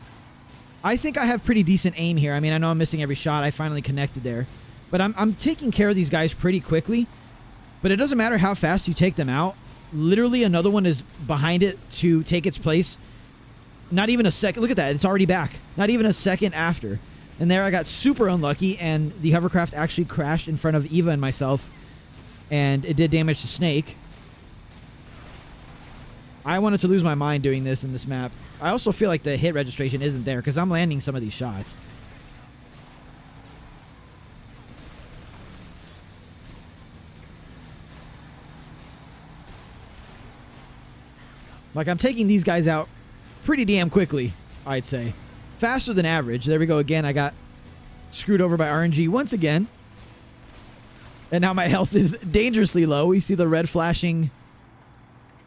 I think I have pretty decent aim here. I mean, I know I'm missing every shot. I finally connected there. But I'm taking care of these guys pretty quickly. But it doesn't matter how fast you take them out. Literally, another one is behind it to take its place. Not even a second. Look at that. It's already back. Not even a second after. And there I got super unlucky, and the hovercraft actually crashed in front of Eva and myself. and it did damage to Snake. I wanted to lose my mind doing this in this map. I also feel like the hit registration isn't there because I'm landing some of these shots. Like, I'm taking these guys out pretty damn quickly, I'd say. Faster than average. There we go again. I got screwed over by RNG once again. And now my health is dangerously low. We see the red flashing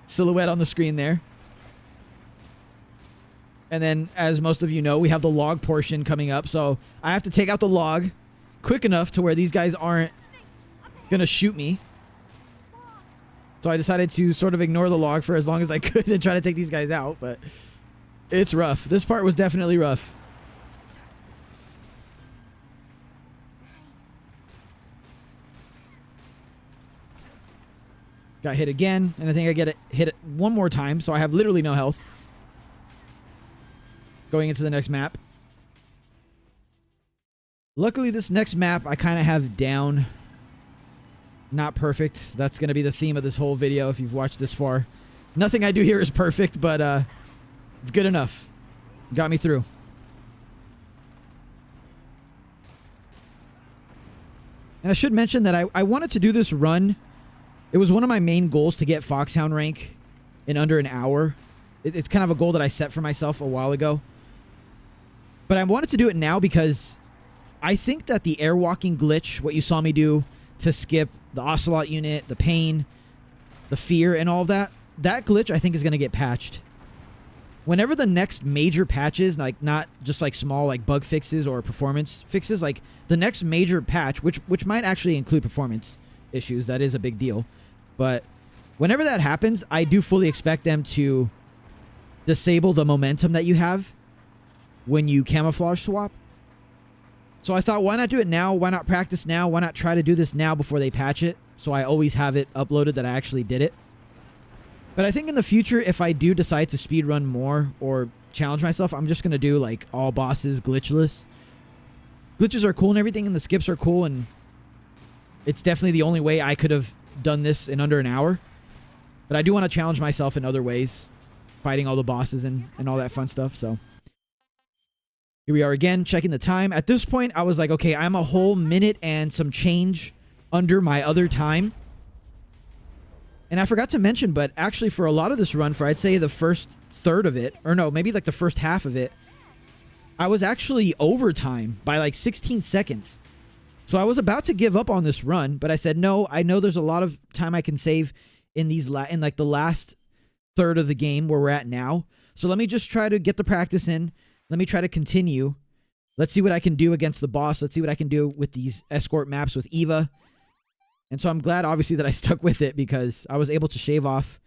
silhouette on the screen there. And then, as most of you know, we have the log portion coming up. So I have to take out the log quick enough to where these guys aren't going to shoot me. So I decided to sort of ignore the log for as long as I could and try to take these guys out. But it's rough. This part was definitely rough. Got hit again, and I think I get hit it one more time, so I have literally no health. Going into the next map. Luckily, this next map I kind of have down. Not perfect. That's going to be the theme of this whole video if you've watched this far. Nothing I do here is perfect, but it's good enough. Got me through. And I should mention that I wanted to do this run. It was one of my main goals to get FOXHOUND rank in under an hour. It's kind of a goal that I set for myself a while ago. But I wanted to do it now because I think that the airwalking glitch, what you saw me do to skip the Ocelot unit, the pain, the fear, and all of that, that glitch I think is going to get patched. Whenever the next major patches, like not just like small like bug fixes or performance fixes, like the next major patch, which might actually include performance issues, that is a big deal. But whenever that happens, I do fully expect them to disable the momentum that you have when you camouflage swap. So I thought, why not do it now? Why not practice now? Why not try to do this now before they patch it? So I always have it uploaded that I actually did it. But I think in the future, if I do decide to speedrun more or challenge myself, I'm just going to do like all bosses glitchless. Glitches are cool and everything, and the skips are cool, and it's definitely the only way I could have done this in under an hour. But I do want to challenge myself in other ways, fighting all the bosses and all that fun stuff. So here we are again, checking the time. At this point, I was like, okay, I'm a whole minute and some change under my other time. And I forgot to mention, but actually for a lot of this run, for I'd say the first third of it, or no, maybe like the first half of it, I was actually overtime by like 16 seconds. So I was about to give up on this run, but I said, no, I know there's a lot of time I can save in these in like the last third of the game where we're at now. So let me just try to get the practice in. Let me try to continue. Let's see what I can do against the boss. Let's see what I can do with these escort maps with Eva. And so I'm glad, obviously, that I stuck with it because I was able to shave off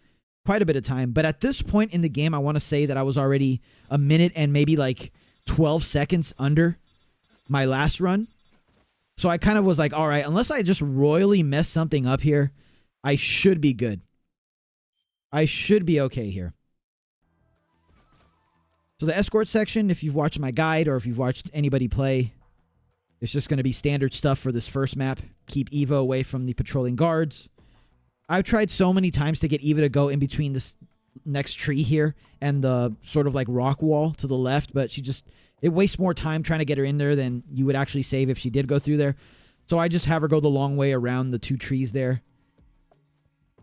quite a bit of time. But at this point in the game, I want to say that I was already a minute and maybe like 12 seconds under my last run. So I kind of was like, all right, unless I just royally mess something up here, I should be good. I should be okay here. So the escort section, if you've watched my guide or if you've watched anybody play, it's just going to be standard stuff for this first map. Keep Eva away from the patrolling guards. I've tried so many times to get Eva to go in between this next tree here and the sort of like rock wall to the left, but it wastes more time trying to get her in there than you would actually save if she did go through there. So I just have her go the long way around the two trees there.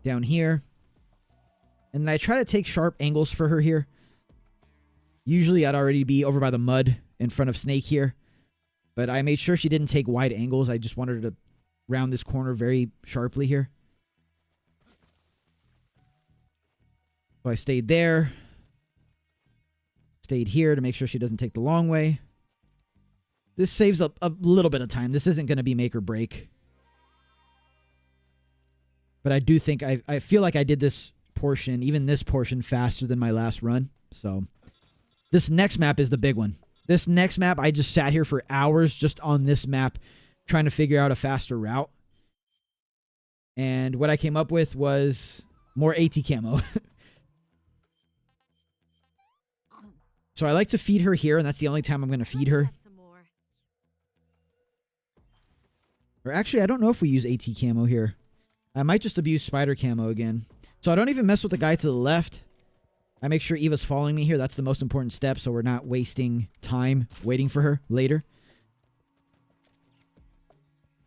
Down here. And then I try to take sharp angles for her here. Usually I'd already be over by the mud in front of Snake here. But I made sure she didn't take wide angles. I just wanted her to round this corner very sharply here. So I stayed there. Stayed here to make sure she doesn't take the long way. This saves up a little bit of time. This isn't going to be make or break. But I do think I feel like I did this portion, even this portion, faster than my last run. So this next map is the big one. This next map, I just sat here for hours just on this map trying to figure out a faster route. And what I came up with was more AT camo. So I like to feed her here, and that's the only time I'm going to feed her. Or actually, I don't know if we use AT camo here. I might just abuse spider camo again. So I don't even mess with the guy to the left. I make sure Eva's following me here. That's the most important step, so we're not wasting time waiting for her later.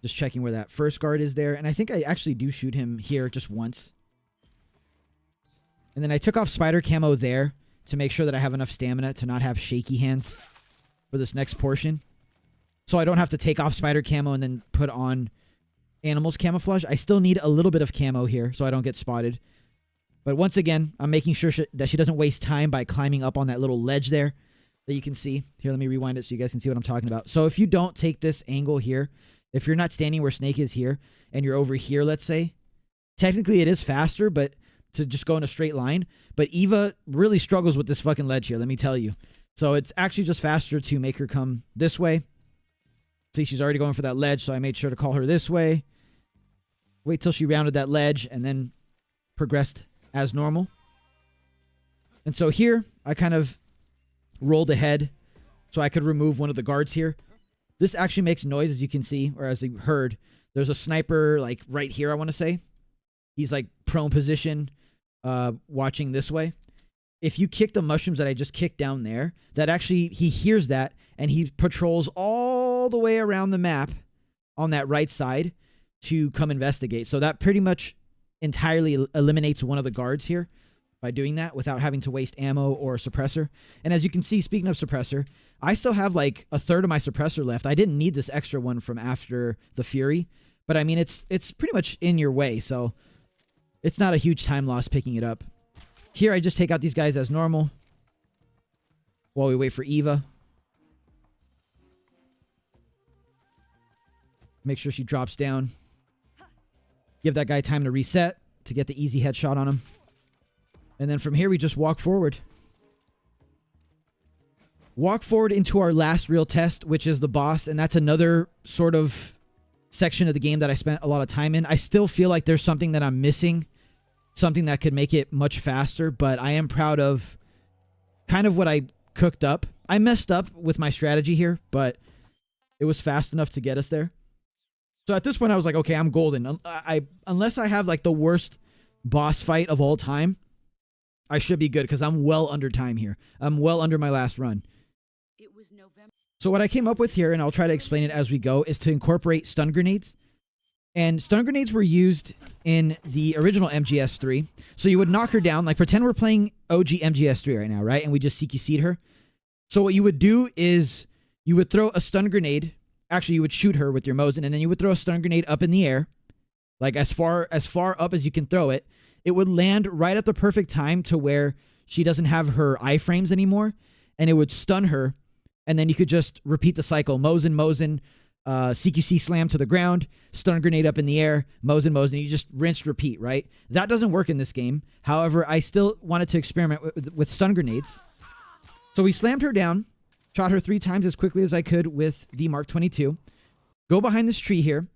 Just checking where that first guard is there. And I think I actually do shoot him here just once. And then I took off spider camo there to make sure that I have enough stamina to not have shaky hands for this next portion. So I don't have to take off spider camo and then put on animals camouflage. I still need a little bit of camo here so I don't get spotted. But once again, I'm making sure that she doesn't waste time by climbing up on that little ledge there that you can see. Here, let me rewind it so you guys can see what I'm talking about. So if you don't take this angle here, if you're not standing where Snake is here and you're over here, let's say, technically it is faster, but to just go in a straight line. But Eva really struggles with this fucking ledge here, let me tell you. So it's actually just faster to make her come this way. See, she's already going for that ledge, so I made sure to call her this way. Wait till she rounded that ledge and then progressed as normal. And so here, I kind of rolled ahead so I could remove one of the guards here. This actually makes noise, as you can see, or as you heard. There's a sniper, like, right here, I want to say. He's, like, prone position, watching this way. If you kick the mushrooms that I just kicked down there, that actually, he hears that, and he patrols all the way around the map on that right side to come investigate. So that pretty much entirely eliminates one of the guards here by doing that without having to waste ammo or suppressor. And as you can see, speaking of suppressor, I still have like a third of my suppressor left. I didn't need this extra one from after the Fury, but I mean, it's pretty much in your way, so it's not a huge time loss picking it up. Here, I just take out these guys as normal while we wait for Eva. Make sure she drops down. Give that guy time to reset to get the easy headshot on him. And then from here, we just walk forward. Walk forward into our last real test, which is the boss. And that's another sort of section of the game that I spent a lot of time in. I still feel like there's something that I'm missing. Something that could make it much faster. But I am proud of kind of what I cooked up. I messed up with my strategy here, but it was fast enough to get us there. So at this point, I was like, okay, I'm golden. Unless I have like the worst boss fight of all time, I should be good because I'm well under time here. I'm well under my last run. It was November. So what I came up with here, and I'll try to explain it as we go, is to incorporate stun grenades. And stun grenades were used in the original MGS3. So you would knock her down. Like, pretend we're playing OG MGS3 right now, right? And we just CQC'd her. So what you would do is you would throw a stun grenade. Actually, you would shoot her with your Mosin, and then you would throw a stun grenade up in the air. Like, as far up as you can throw it. It would land right at the perfect time to where she doesn't have her iframes anymore. And it would stun her. And then you could just repeat the cycle. Mosin, CQC slam to the ground, stun grenade up in the air, Mosin. You just rinse, repeat, right? That doesn't work in this game. However, I still wanted to experiment with stun grenades. So we slammed her down, shot her 3 times as quickly as I could with the Mark 22. Go behind this tree here.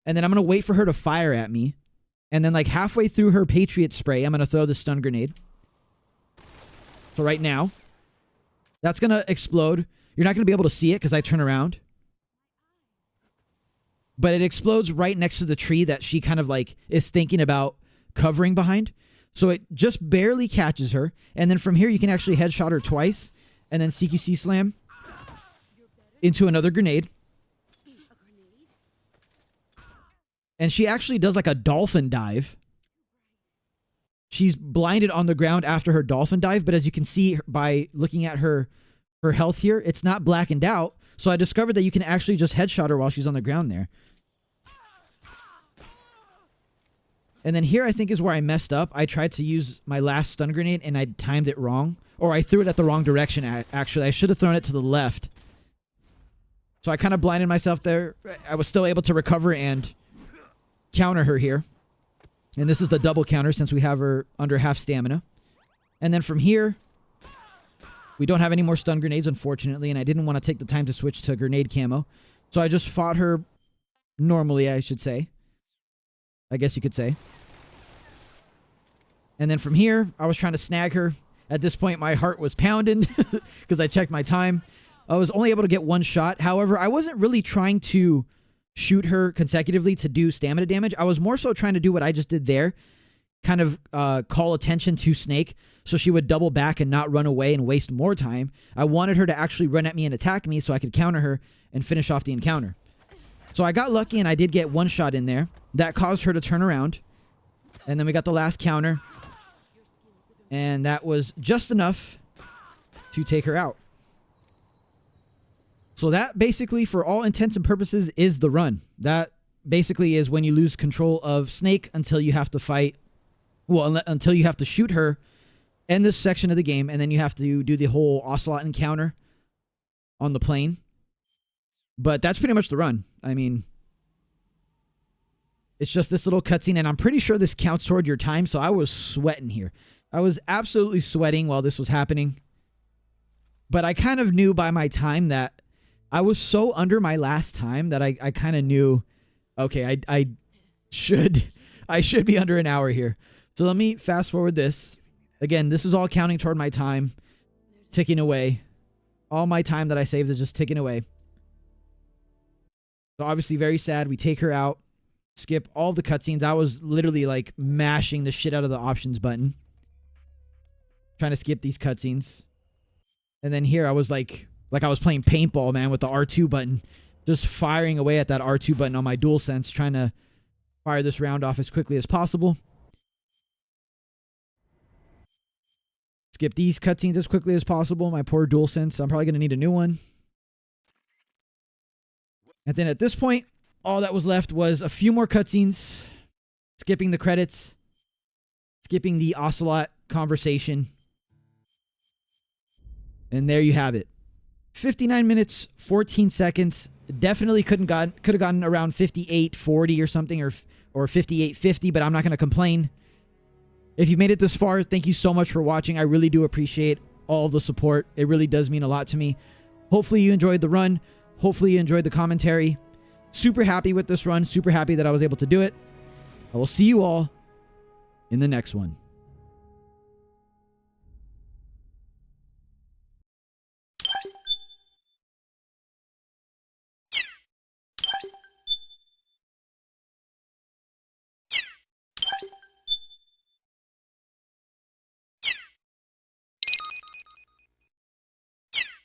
And then I'm going to wait for her to fire at me. And then like halfway through her Patriot spray, I'm going to throw the stun grenade. So right now, that's going to explode. You're not going to be able to see it because I turn around. But it explodes right next to the tree that she kind of like is thinking about covering behind. So it just barely catches her. And then from here, you can actually headshot her twice. And then CQC slam into another grenade. And she actually does like a dolphin dive. She's blinded on the ground after her dolphin dive. But as you can see by looking at her health here, it's not blackened out. So I discovered that you can actually just headshot her while she's on the ground there. And then here I think is where I messed up. I tried to use my last stun grenade and I timed it wrong. Or I threw it at the wrong direction, actually. I should have thrown it to the left. So I kind of blinded myself there. I was still able to recover and counter her here. And this is the double counter since we have her under half stamina. And then from here, we don't have any more stun grenades, unfortunately, and I didn't want to take the time to switch to grenade camo. So I just fought her normally, I should say. I guess you could say. And then from here, I was trying to snag her. At this point, my heart was pounding because I checked my time. I was only able to get 1 shot. However, I wasn't really trying to shoot her consecutively to do stamina damage. I was more so trying to do what I just did there, kind of call attention to Snake so she would double back and not run away and waste more time. I wanted her to actually run at me and attack me so I could counter her and finish off the encounter. So I got lucky and I did get one shot in there. That caused her to turn around. And then we got the last counter. And that was just enough to take her out. So that basically, for all intents and purposes, is the run. That basically is when you lose control of Snake until you have to fight. Well, until you have to shoot her in this section of the game. And then you have to do the whole Ocelot encounter on the plane. But that's pretty much the run. I mean, it's just this little cutscene. And I'm pretty sure this counts toward your time. So I was sweating here. I was absolutely sweating while this was happening. But I kind of knew by my time that I was so under my last time that I kind of knew, okay, I should be under an hour here. So let me fast forward this. Again, this is all counting toward my time, ticking away. All my time that I saved is just ticking away. So obviously very sad. We take her out, skip all the cutscenes. I was literally like mashing the shit out of the options button, trying to skip these cutscenes. And then here I was like I was playing paintball, man, with the R2 button, just firing away at that R2 button on my DualSense, trying to fire this round off as quickly as possible. Skip these cutscenes as quickly as possible. My poor DualSense. I'm probably going to need a new one. And then at this point, all that was left was a few more cutscenes, skipping the credits, skipping the Ocelot conversation. And there you have it. 59 minutes, 14 seconds. Definitely could have gotten around 58:40 or something, or 58:50, but I'm not going to complain. If you made it this far, thank you so much for watching. I really do appreciate all the support. It really does mean a lot to me. Hopefully you enjoyed the run. Hopefully you enjoyed the commentary. Super happy with this run. Super happy that I was able to do it. I will see you all in the next one.